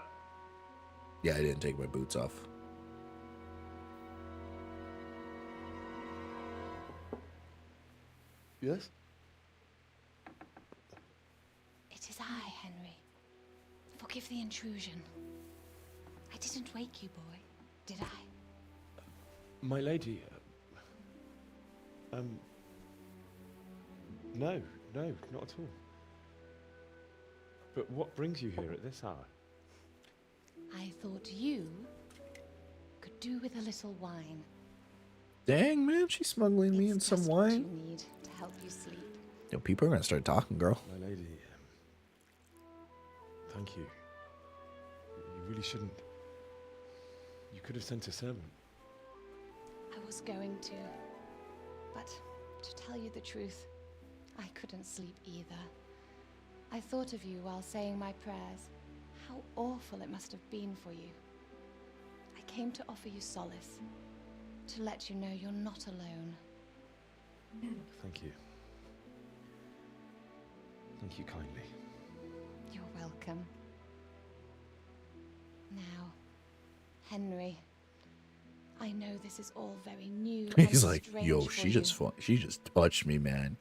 Yeah, I didn't take my boots off. Yes? It is I, Henry. Forgive the intrusion. I didn't wake you, boy, did I? My lady, no, not at all. But what brings you here at this hour? I thought you could do with a little wine. Dang, man, she's smuggling me in some wine. You need to help you sleep. Yo, people are gonna start talking, girl. My lady, thank you. You really shouldn't. You could have sent a servant. I was going to, but to tell you the truth, I couldn't sleep either. I thought of you while saying my prayers. How awful it must have been for you. I came to offer you solace, to let you know you're not alone. Thank you. Thank you kindly. You're welcome. Now, Henry, I know this is all very new. He's and like, strange yo, for she you, just touched me, man.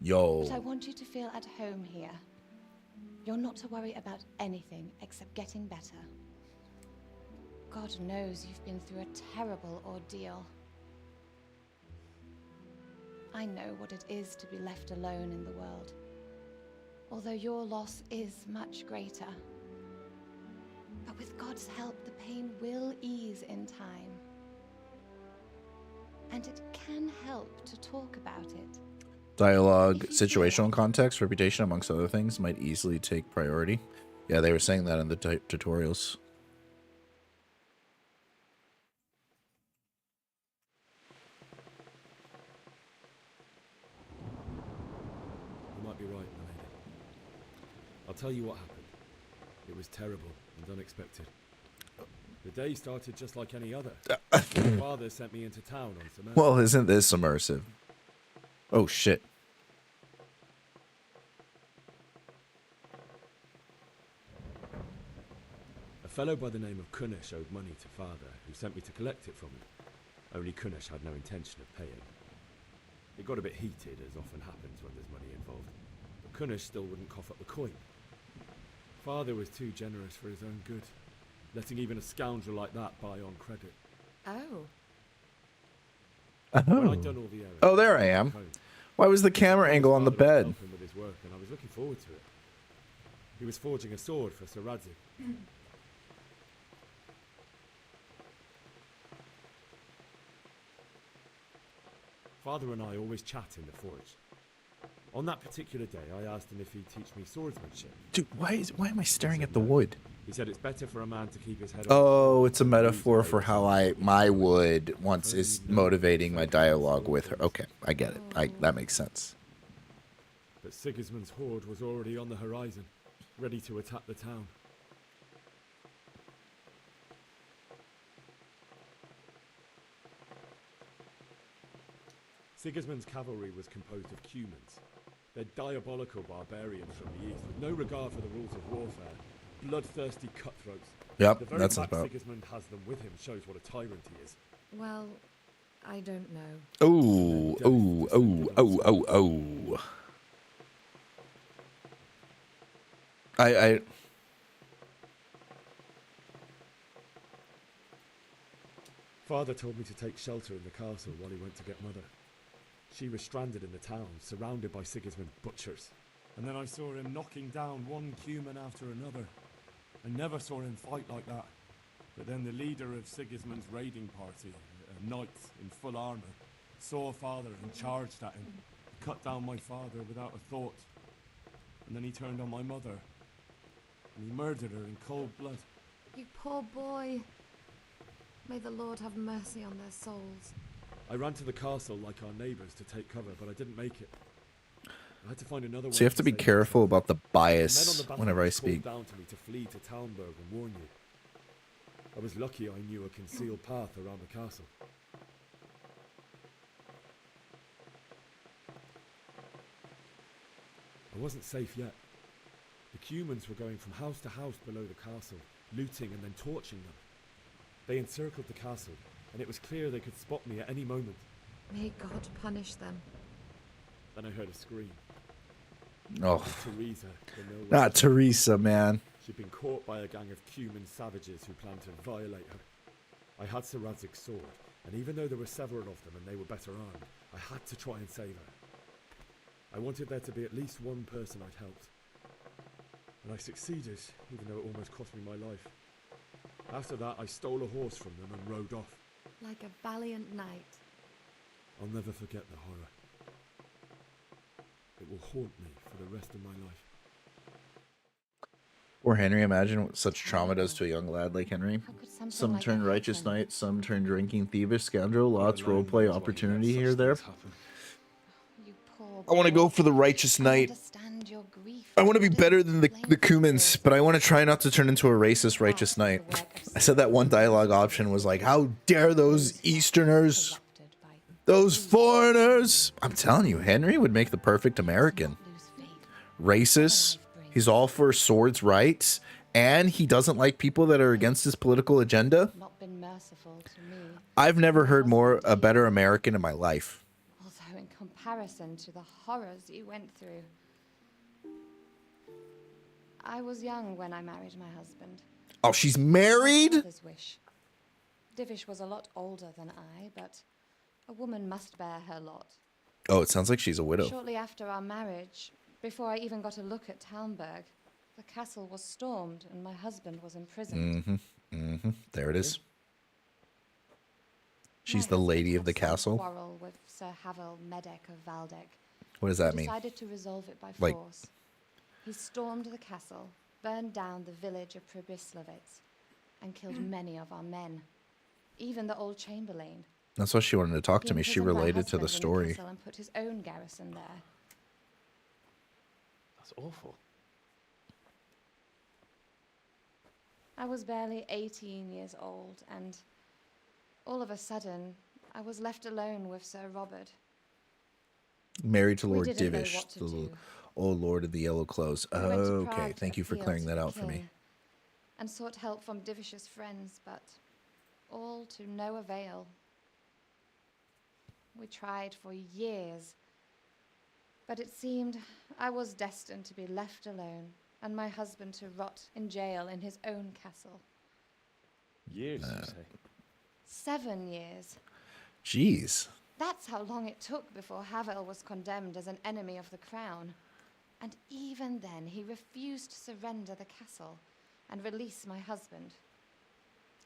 Yo. but I want you to feel at home here. You're not to worry about anything except getting better. God knows you've been through a terrible ordeal. I know what it is to be left alone in the world, although your loss is much greater. But with God's help, the pain will ease in time. And it can help to talk about it. Dialogue, situational context, reputation, amongst other things, might easily take priority. Yeah, they were saying that in the tutorials. You might be right, my lady. I'll tell you what happened. It was terrible and unexpected. The day started just like any other. My father sent me into town on some errands. Well, isn't this immersive? Oh, shit. A fellow by the name of Kunish owed money to father, who sent me to collect it from him. Only Kunish had no intention of paying. It got a bit heated, as often happens when there's money involved. But Kunish still wouldn't cough up the coin. Father was too generous for his own good, letting even a scoundrel like that buy on credit. Oh. When I'd done all the errands, Oh, there I am. Why was the camera angle on the bed? help him with his work, and I was looking forward to it. He was forging a sword for Sir Radzig. Father and I always chat in the forge. On that particular day, I asked him if he'd teach me swordsmanship. Dude, why am I staring at the wood? He said it's better for a man to keep his head up. Oh, it's a metaphor for how my wood once is motivating my dialogue with her. Okay, I get it. That makes sense. But Sigismund's horde was already on the horizon, ready to attack the town. Sigismund's cavalry was composed of Cumans. They're diabolical barbarians from the east, with no regard for the rules of warfare. Bloodthirsty cutthroats. Yep, the very that's fact about. Sigismund has them with him shows what a tyrant he is. Well, I don't know. Oh. I Father told me to take shelter in the castle while he went to get Mother. She was stranded in the town, surrounded by Sigismund's butchers. And then I saw him knocking down one Cuman after another. I never saw him fight like that. But then the leader of Sigismund's raiding party, a knight in full armor, saw father and charged at him. He cut down my father without a thought. And then he turned on my mother. And he murdered her in cold blood. You poor boy. May the Lord have mercy on their souls. I ran to the castle like our neighbours to take cover, but I didn't make it. I had to find another way. So you have to be careful about the bias whenever I speak. Down to me to flee to Talmberg and warn you. I was lucky I knew a concealed path around the castle. I wasn't safe yet. The Cumans were going from house to house below the castle, looting and then torching them. They encircled the castle, and it was clear they could spot me at any moment. May God punish them. Then I heard a scream. Oh, Teresa, not Teresa, man. She'd been caught by a gang of Cuman savages who planned to violate her. I had Sir Radzig's sword, and even though there were several of them and they were better armed, I had to try and save her. I wanted there to be at least one person I'd helped. And I succeeded, even though it almost cost me my life. After that, I stole a horse from them and rode off. Like a valiant knight. I'll never forget the horror. It will haunt me for the rest of my life. Poor Henry, imagine what such trauma does to a young lad like Henry. Some like turn that righteous happen? knight, some turn drinking thievish scoundrel, lots roleplay opportunity here there. I want to go for the righteous knight. I want to be better than the Cumans, but I want to try not to turn into a racist righteous knight. I said that one dialogue option was like, how dare those Easterners, those foreigners. I'm telling you, Henry would make the perfect American. Racist, he's all for swords' rights, and he doesn't like people that are against his political agenda. Not been merciful to me. I've never heard a better American in my life. Although in comparison to the horrors you went through. I was young when I married my husband. Oh, she's married? My father's wish. Divish was a lot older than I, but a woman must bear her lot. Oh, it sounds like she's a widow. Shortly after our marriage, before I even got a look at Talmberg, the castle was stormed and my husband was imprisoned. There it is. She's the lady of the castle. Quarrel with Sir Havel Medek of Valdek. What does that mean? Decided to resolve it by Like- force. He stormed the castle, burned down the village of Pribyslavitz, and killed many of our men, even the old chamberlain. That's why she wanted to talk He to me. She imprisoned my related to the husband in story. castle and put his own garrison there. That's awful. I was barely 18 years old, and all of a sudden, I was left alone with Sir Robert. Married to We Lord didn't know Divish, what to the do. old Lord of the Yellow Clothes. I went to Okay, Prague to thank you for appeal clearing to that the out for me. king, and sought help from Divish's friends, but all to no avail. We tried for years, but it seemed I was destined to be left alone, and my husband to rot in jail in his own castle. Years, you say? 7 years. Jeez. That's how long it took before Havel was condemned as an enemy of the crown. And even then, he refused to surrender the castle and release my husband.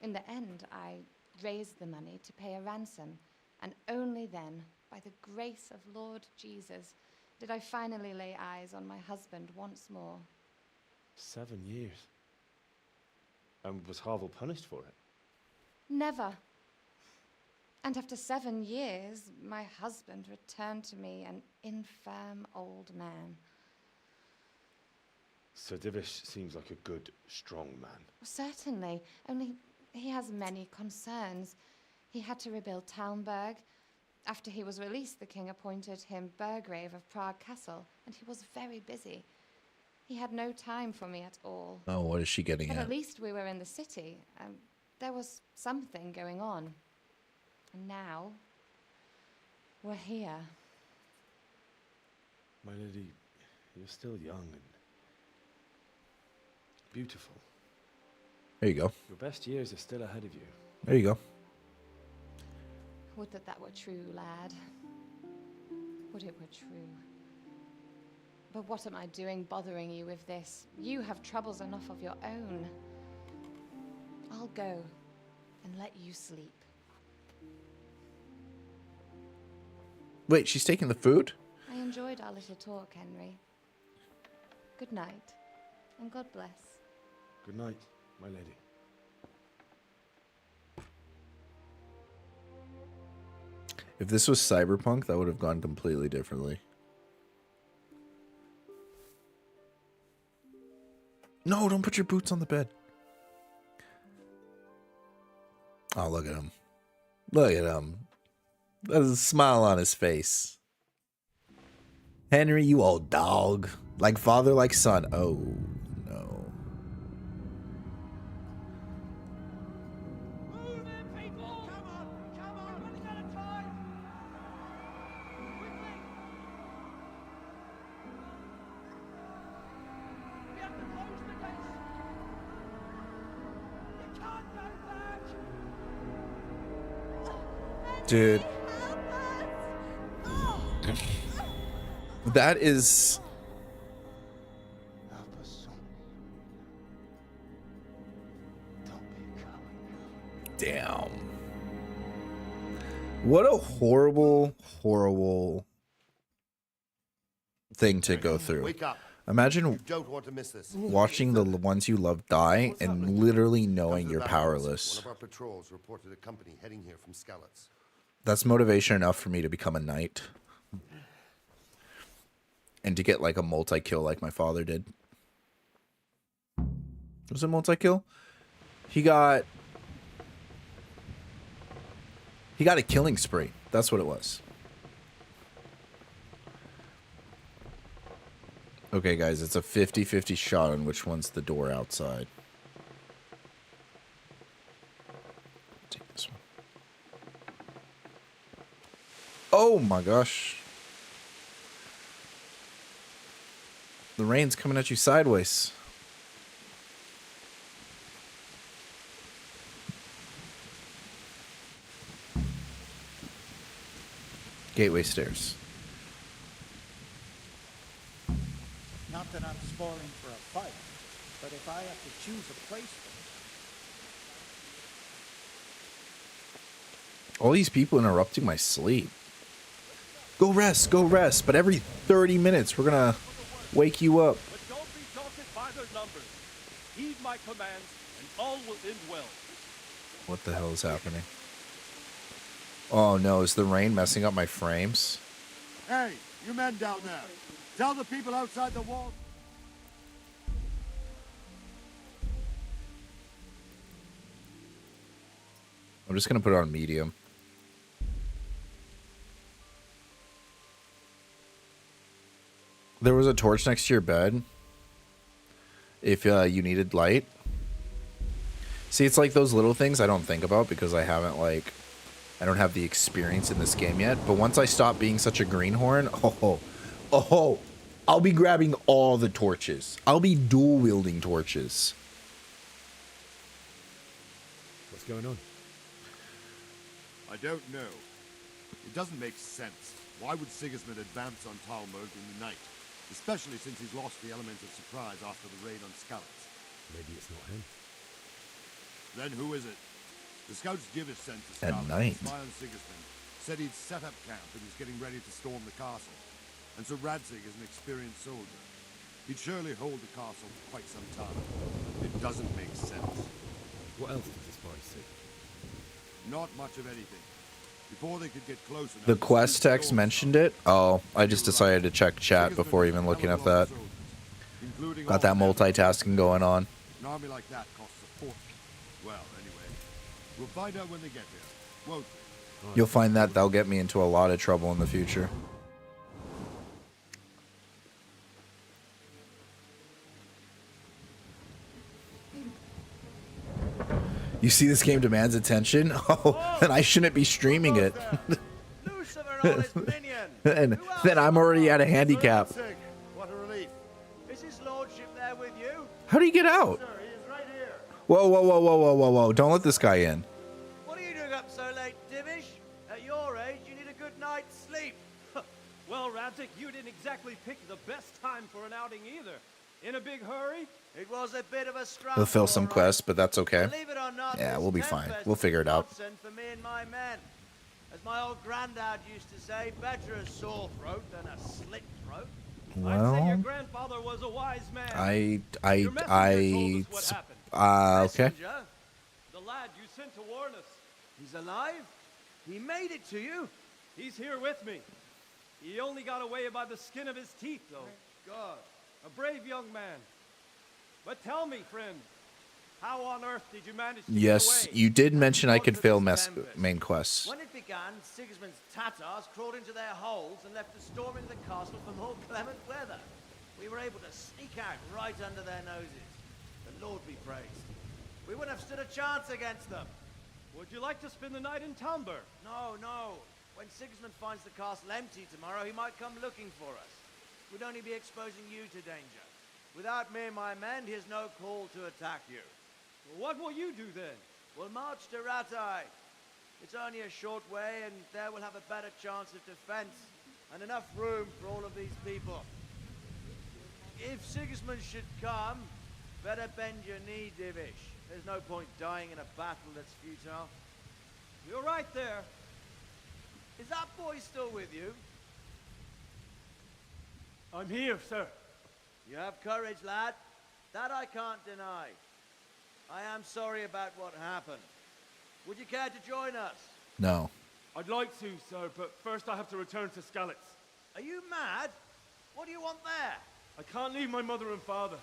In the end, I raised the money to pay a ransom, and only then, by the grace of Lord Jesus, did I finally lay eyes on my husband once more. 7 years. And was Havel punished for it? Never. And after 7 years, my husband returned to me an infirm old man. Sir Divish seems like a good, strong man. Certainly, only he has many concerns. He had to rebuild Talmberg. After he was released, the king appointed him Burgrave of Prague Castle, and he was very busy. He had no time for me at all. Oh, what is she getting But at? at least we were in the city. There was something going on. And now, we're here. My lady, you're still young and beautiful. There you go. Your best years are still ahead of you. There you go. Would that that were true, lad. Would it were true. But what am I doing bothering you with this? You have troubles enough of your own. I'll go and let you sleep. Wait, she's taking the food? I enjoyed our little talk, Henry. Good night, and God bless. Good night, my lady. If this was Cyberpunk, that would have gone completely differently. No, don't put your boots on the bed. Oh, look at him. Look at him. There's a smile on his face. Henry, you old dog. Like father, like son. Oh, no. Dude. That is... Damn. What a horrible, horrible thing to go through. Wake up. Imagine You don't want to miss this. watching the ones you love die and literally knowing you're powerless. One of our patrols reported a company heading here from Skalitz. That's motivation enough for me to become a knight. And to get like a multi-kill like my father did. Was it multi-kill? He got a killing spree. That's what it was. Okay, guys, it's a 50-50 shot on which one's the door outside. Take this one. Oh my gosh. The rain's coming at you sideways. Gateway stairs. Not that I'm spoiling for a fight, but if I have to choose a place for All these people interrupting my sleep. Go rest, but every 30 minutes we're gonna wake you up. But don't be daunted by their numbers. Heed my commands, and all will end well. What the hell is happening? Oh no, is the rain messing up my frames? Hey, you men down there. Tell the people outside the wall. I'm just gonna put it on medium. There was a torch next to your bed. If you needed light. See, it's like those little things I don't think about because I don't have the experience in this game yet. But once I stop being such a greenhorn, I'll be grabbing all the torches. I'll be dual wielding torches. What's going on? I don't know. It doesn't make sense. Why would Sigismund advance on Talmud in the night? Especially since he's lost the element of surprise after the raid on Skalitz. Maybe it's not him. Then who is it? The scouts Givis sent to At Skalitz night. to spy on Sigismund said he'd set up camp and was getting ready to storm the castle. And so Radzig is an experienced soldier. He'd surely hold the castle for quite some time. It doesn't make sense. What else did the spies see? Not much of anything. Before they could get close enough, The quest text mentioned it. Oh, I just decided to check chat before even looking at that. Got that multitasking going on. An army like that costs a fortune. Well, anyway, we'll find out when they get here, won't we? You'll find that they'll get me into a lot of trouble in the future. You see this game demands attention? Oh, then I shouldn't be streaming it. And then I'm already at a handicap. What a relief. Is his lordship there with you? How do you get out? Sir, he is right here. Whoa. Don't let this guy in. What are you doing up so late, Divish? At your age, you need a good night's sleep. Well, Radzik, you didn't exactly pick the best time for an outing either. In a big hurry? It was a bit of a struggle. We'll fill some quests, but that's okay. Believe it or not, Yeah, this we'll be tent fine. festival's We'll figure it out. godsend for me and my men. As my old granddad used to say, better a sore throat than a slit throat. I'd say your Well, grandfather was a wise man. okay. Messenger? The lad you sent to warn us. He's alive? He made it to you? He's here with me. He only got away by the skin of his teeth, though. God. A brave young man. But tell me, friend, how on earth did you manage to Yes, get away? you did mention I could fail main quests. When it began, Sigismund's Tatars crawled into their holes and left us storming the castle for more clement weather. We were able to sneak out right under their noses. The Lord be praised. We wouldn't have stood a chance against them. Would you like to spend the night in Talmberg? No, no. When Sigismund finds the castle empty tomorrow, he might come looking for us. We'd only be exposing you to danger. Without me and my men, he has no call to attack you. What will you do then? We'll march to Ratai. It's only a short way, and there we'll have a better chance of defense and enough room for all of these people. If Sigismund should come, better bend your knee, Divish. There's no point dying in a battle that's futile. You're right there. Is that boy still with you? I'm here, sir. You have courage, lad. That I can't deny. I am sorry about what happened. Would you care to join us? No. I'd like to, sir, but first I have to return to Skalitz. Are you mad? What do you want there? I can't leave my mother and father.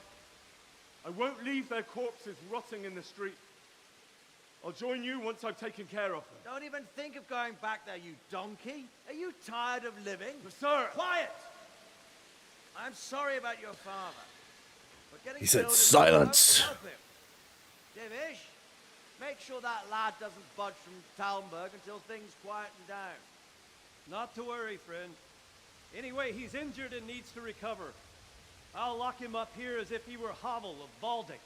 I won't leave their corpses rotting in the street. I'll join you once I've taken care of them. Don't even think of going back there, you donkey. Are you tired of living? But sir! Quiet! I'm sorry about your father. But getting He said killed is silence. not help him. Divish, make sure that lad doesn't budge from Talmberg until things quieten down. Not to worry, friend. Anyway, he's injured and needs to recover. I'll lock him up here as if he were Havel of Baldic.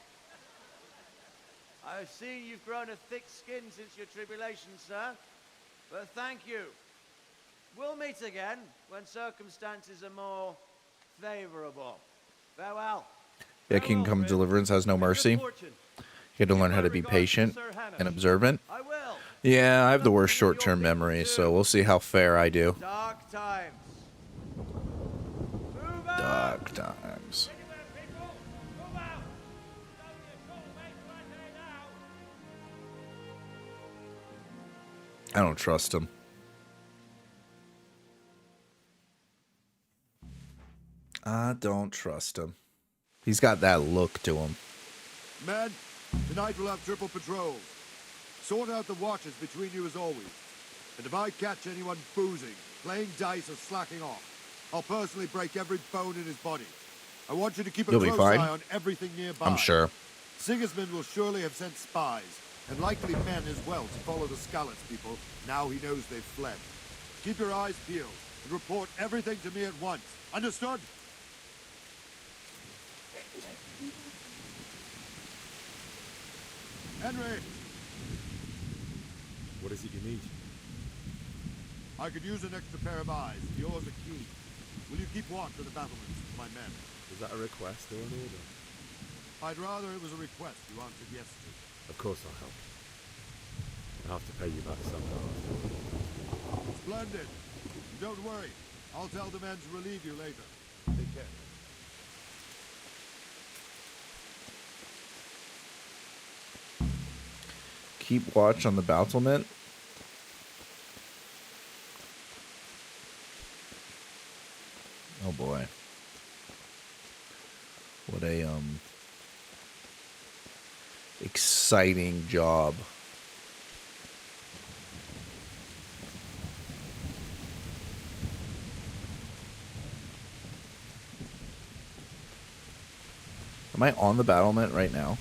I've seen you've grown a thick skin since your tribulation, sir. But thank you. We'll meet again when circumstances are more favorable. Farewell. Yeah, Kingdom Deliverance has no mercy. You had to learn how to be patient and observant. Yeah, I have the worst short-term memory, so we'll see how fair I do. Dark times. Dark times. I don't trust him. I don't trust him. He's got that look to him. Men, tonight we'll have triple patrols. Sort out the watches between you as always. And if I catch anyone boozing, playing dice, or slacking off, I'll personally break every bone in his body. I want you to keep a You'll be close fine. eye on everything nearby. I'm sure. Sigismund will surely have sent spies, and likely men as well, to follow the Skalitz people, now he knows they've fled. Keep your eyes peeled, and report everything to me at once. Understood? Henry! What is it you need? I could use an extra pair of eyes. Yours are keen. Will you keep watch of the battlements, my men? Is that a request or an order? I'd rather it was a request you answered yes to. Of course I'll help. I'll have to pay you back somehow. Splendid. Don't worry. I'll tell the men to relieve you later. Take care. Keep watch on the battlement. Oh boy. What a exciting job. Am I on the battlement right now?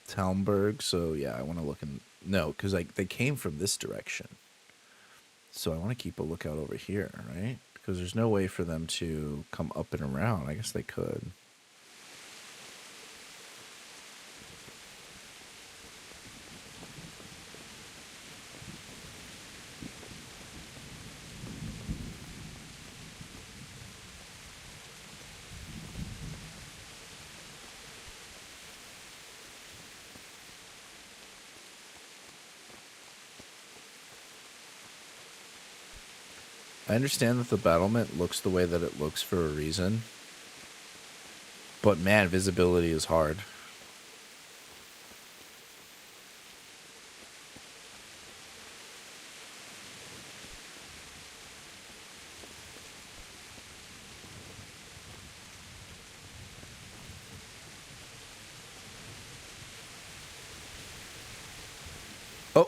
Talmberg, so yeah, I want to look in. No, because they came from this direction. So I want to keep a lookout over here, right? Because there's no way for them to come up and around. I guess they could. I understand that the battlement looks the way that it looks for a reason. But man, visibility is hard.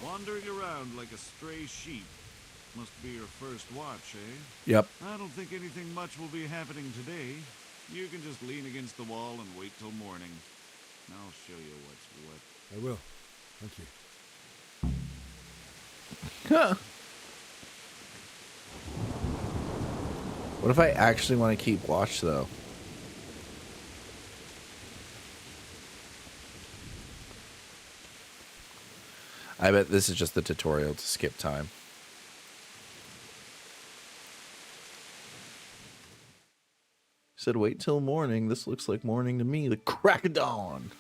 Wandering around like a stray sheep. Must be your first watch, eh? Yep. I don't think anything much will be happening today. You can just lean against the wall and wait till morning. I'll show you what's what. I will. Thank you. Huh. What if I actually want to keep watch, though? I bet this is just the tutorial to skip time. Said wait till morning. This looks like morning to me. The crack of dawn.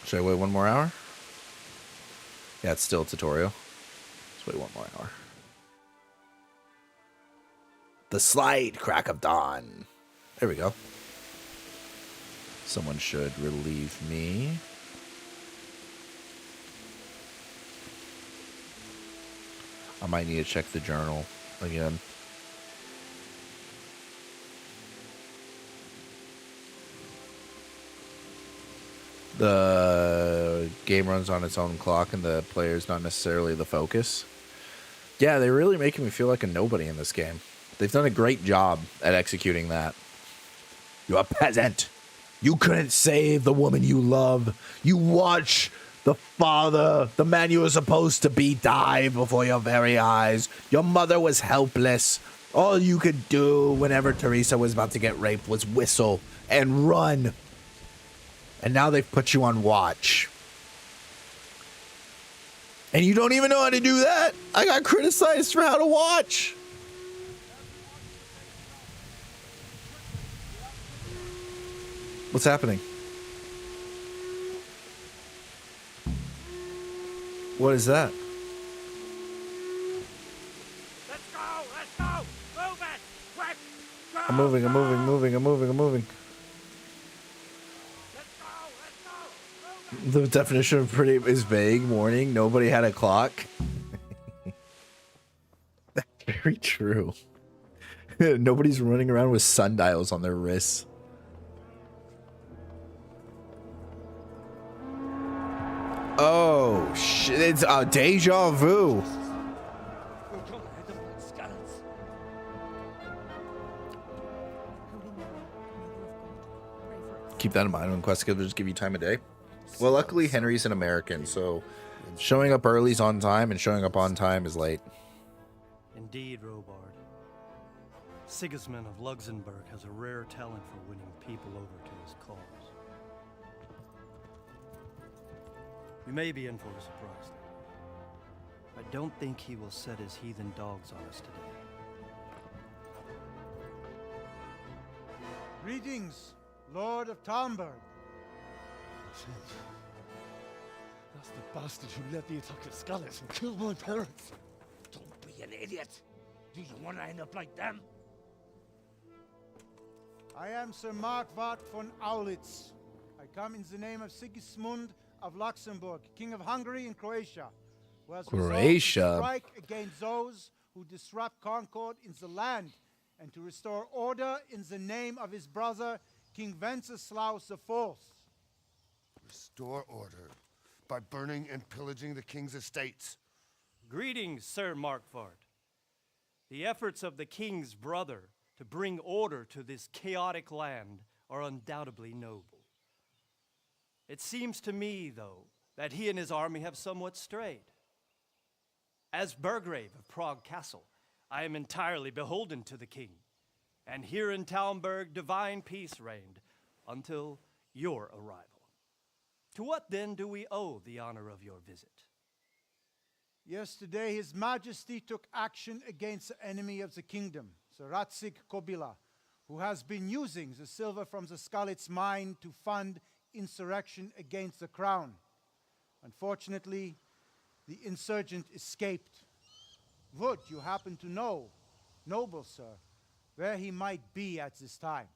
Should I wait one more hour? Yeah, it's still a tutorial. Let's wait one more hour. The slight crack of dawn. There we go. Someone should relieve me. I might need to check the journal again. The game runs on its own clock and the player's not necessarily the focus. Yeah, they're really making me feel like a nobody in this game. They've done a great job at executing that. You're a peasant. You couldn't save the woman you love. You watch the father, the man you were supposed to be, die before your very eyes. Your mother was helpless. All you could do whenever Teresa was about to get raped was whistle and run. And now they've put you on watch. And you don't even know how to do that? I got criticized for how to watch. What's happening? What is that? Let's go! Let's go! Move it! Quick! Go! I'm moving, I'm moving, moving, I'm moving, I'm moving. The definition of pretty is vague. Morning. Nobody had a clock. That's very true. Nobody's running around with sundials on their wrists. Oh, shit. It's a deja vu. Keep that in mind when quest givers give you time of day. Well, luckily Henry's an American, so showing up early is on time and showing up on time is late. Indeed, Robard. Sigismund of Luxembourg has a rare talent for winning people over to his cause. You may be in for a surprise. I don't think he will set his heathen dogs on us today. Greetings, Lord of Talmberg. That's the bastard who led the attack at Scarlet and killed my parents. Don't be an idiot. Do you want to end up like them? I am Sir Markwart von Aulitz. I come in the name of Sigismund of Luxembourg, King of Hungary and Croatia, who has resolved to strike against those who disrupt concord in the land and to restore order in the name of his brother, King Wenceslaus IV. Restore order by burning and pillaging the king's estates. Greetings, Sir Markwart. The efforts of the king's brother to bring order to this chaotic land are undoubtedly noble. It seems to me, though, that he and his army have somewhat strayed. As Burgrave of Prague Castle, I am entirely beholden to the king, and here in Talmberg divine peace reigned until your arrival. To what then do we owe the honor of your visit? Yesterday, His Majesty took action against the enemy of the kingdom, Sir Radzig Kobyla, who has been using the silver from the Skalitz mine to fund insurrection against the crown. Unfortunately, the insurgent escaped. Would you happen to know, noble sir, where he might be at this time?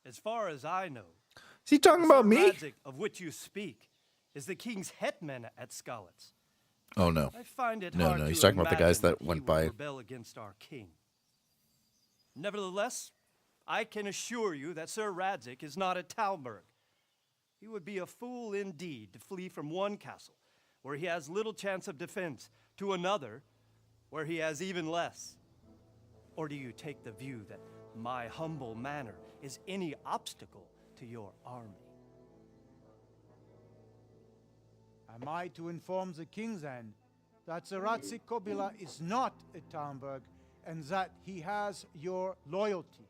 As far as I know, is he talking about me? Radzig, of which you speak, is the king's hetman at Skalitz. Oh no. I find it no, hard he's to talking about the guys imagine that went he would by. rebel against our king. Nevertheless, I can assure you that Sir Radzig is not at Talmberg. He would be a fool indeed to flee from one castle, where he has little chance of defense, to another, where he has even less. Or do you take the view that my humble manner is any obstacle to your army? Am I to inform the king then that Sir Radzig Kobyla is not at Talmberg and that he has your loyalty?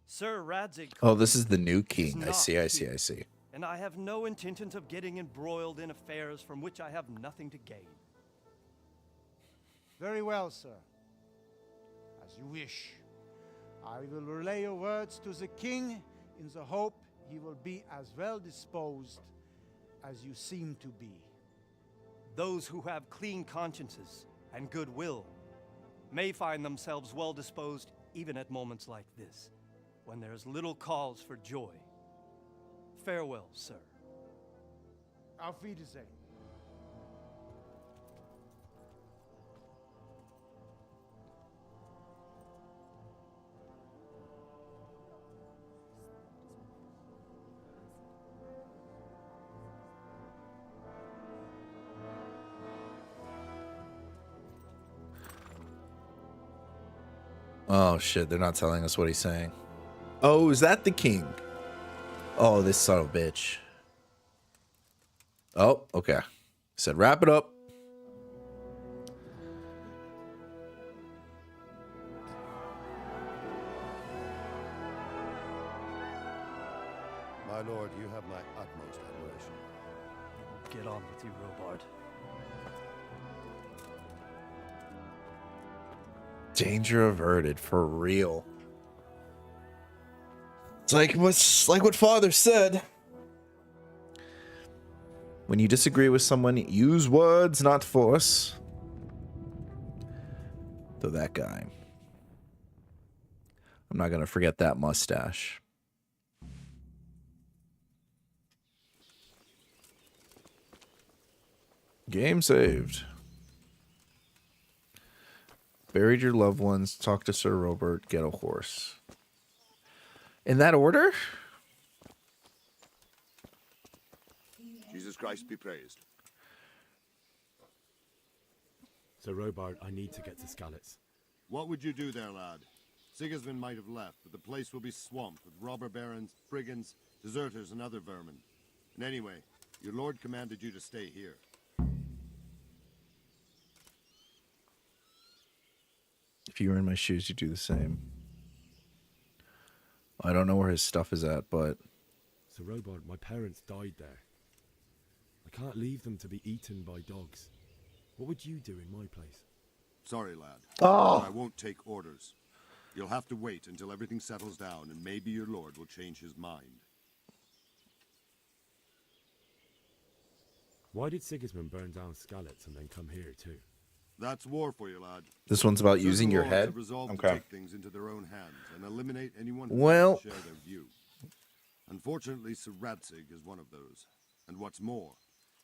Sir Radzig. Oh, this is the new king. I see. And I have no intentions of getting embroiled in affairs from which I have nothing to gain. Very well, sir. As you wish. I will relay your words to the king in the hope he will be as well disposed as you seem to be. Those who have clean consciences and goodwill may find themselves well disposed even at moments like this, when there is little cause for joy. Farewell, sir. Auf Wiedersehen. Oh shit, they're not telling us what he's saying. Oh, is that the king? Oh, this son of a bitch. Oh, okay. Said wrap it up. My lord, you have my utmost admiration. Get on with you, Robard. Danger averted, for real. It's like what Father said. When you disagree with someone, use words, not force. Though that guy. I'm not gonna forget that mustache. Game saved. Buried your loved ones, talk to Sir Robert, get a horse. In that order? Jesus Christ be praised. Sir Robert, I need to get to Skalitz. What would you do there, lad? Sigismund might have left, but the place will be swamped with robber barons, brigands, deserters, and other vermin. And anyway, your lord commanded you to stay here. If you were in my shoes, you'd do the same. I don't know where his stuff is at, but... Sir Robert, my parents died there. I can't leave them to be eaten by dogs. What would you do in my place? Sorry, lad. Oh. But I won't take orders. You'll have to wait until everything settles down, and maybe your lord will change his mind. Why did Sigismund burn down Skalitz and then come here too? That's war for you, lad. This one's about using your Certain lords head? have resolved Okay. to take things into their own hands and eliminate anyone who Well- doesn't share their view. Unfortunately, Sir Radzig is one of those. And what's more,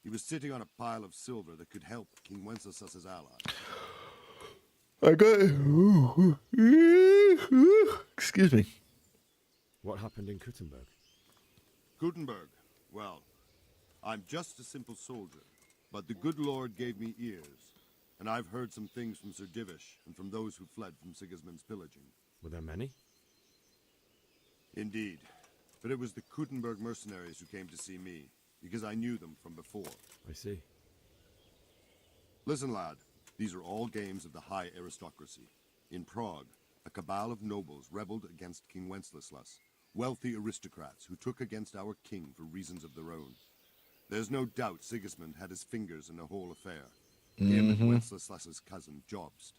he was sitting on a pile of silver that could help King Wenceslas's ally. I got... Excuse me. What happened in Kuttenberg? Gutenberg. Well, I'm just a simple soldier, but the good Lord gave me ears, and I've heard some things from Sir Divish and from those who fled from Sigismund's pillaging. Were there many? Indeed, but it was the Kuttenberg mercenaries who came to see me, because I knew them from before. I see. Listen, lad, these are all games of the high aristocracy. In Prague, a cabal of nobles rebelled against King Wenceslas, wealthy aristocrats who took against our king for reasons of their own. There's no doubt Sigismund had his fingers in the whole affair. Him and Wenceslas's cousin, Jobst.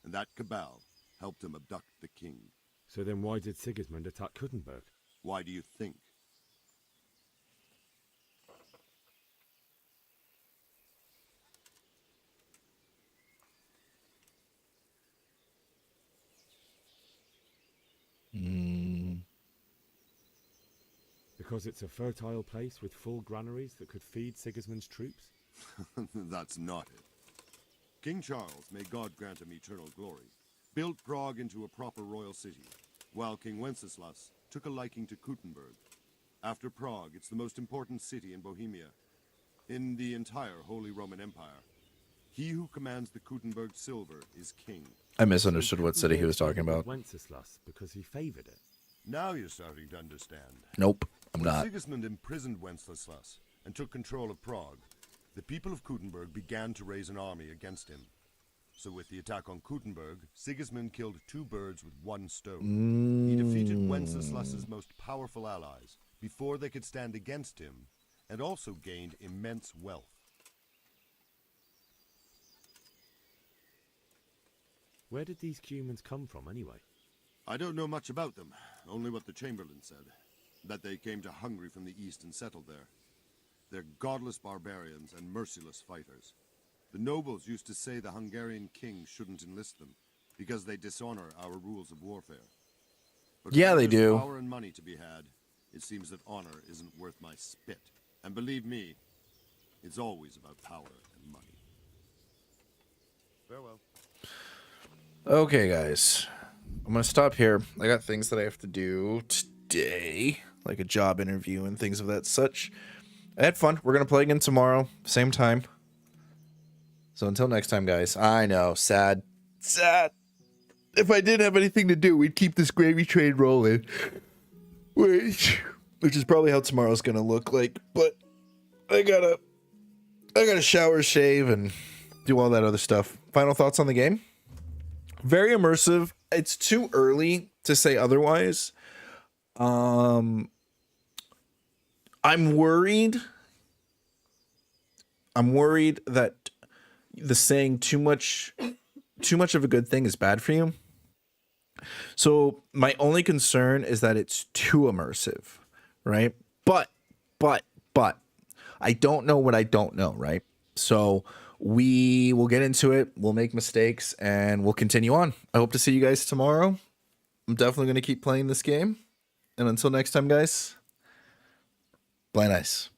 And that cabal helped him abduct the king. So then why did Sigismund attack Kuttenberg? Why do you think? Because it's a fertile place with full granaries that could feed Sigismund's troops? That's not it. King Charles, may God grant him eternal glory, built Prague into a proper royal city, while King Wenceslas took a liking to Kuttenberg. After Prague, it's the most important city in Bohemia, in the entire Holy Roman Empire. He who commands the Kuttenberg silver is king. I misunderstood what city he was talking about. Wenceslas, because he favored it. Now you're starting to understand. Nope, I'm When not. Sigismund imprisoned Wenceslas and took control of Prague, the people of Kuttenberg began to raise an army against him. So with the attack on Kuttenberg, Sigismund killed 2 birds with 1 stone. He defeated Wenceslas's most powerful allies before they could stand against him, and also gained immense wealth. Where did these humans come from, anyway? I don't know much about them, only what the Chamberlain said. That they came to Hungary from the east and settled there. They're godless barbarians and merciless fighters. The nobles used to say the Hungarian king shouldn't enlist them, because they dishonor our rules of warfare. But Yeah, when they there's do. Power and money to be had, it seems that honor isn't worth my spit. And believe me, it's always about power and money. Farewell. Okay, guys. I'm going to stop here. I got things that I have to do today, like a job interview and things of that such. I had fun. We're going to play again tomorrow, same time. So until next time, guys. I know, sad. Sad. If I didn't have anything to do, we'd keep this gravy train rolling. Which is probably how tomorrow's going to look like. But I gotta shower, shave, and do all that other stuff. Final thoughts on the game? Very immersive. It's too early to say otherwise. I'm worried that the saying too much of a good thing is bad for you. So my only concern is that it's too immersive, right? But I don't know what I don't know, right? So we will get into it. We'll make mistakes and we'll continue on. I hope to see you guys tomorrow. I'm definitely going to keep playing this game. And until next time, guys, play nice.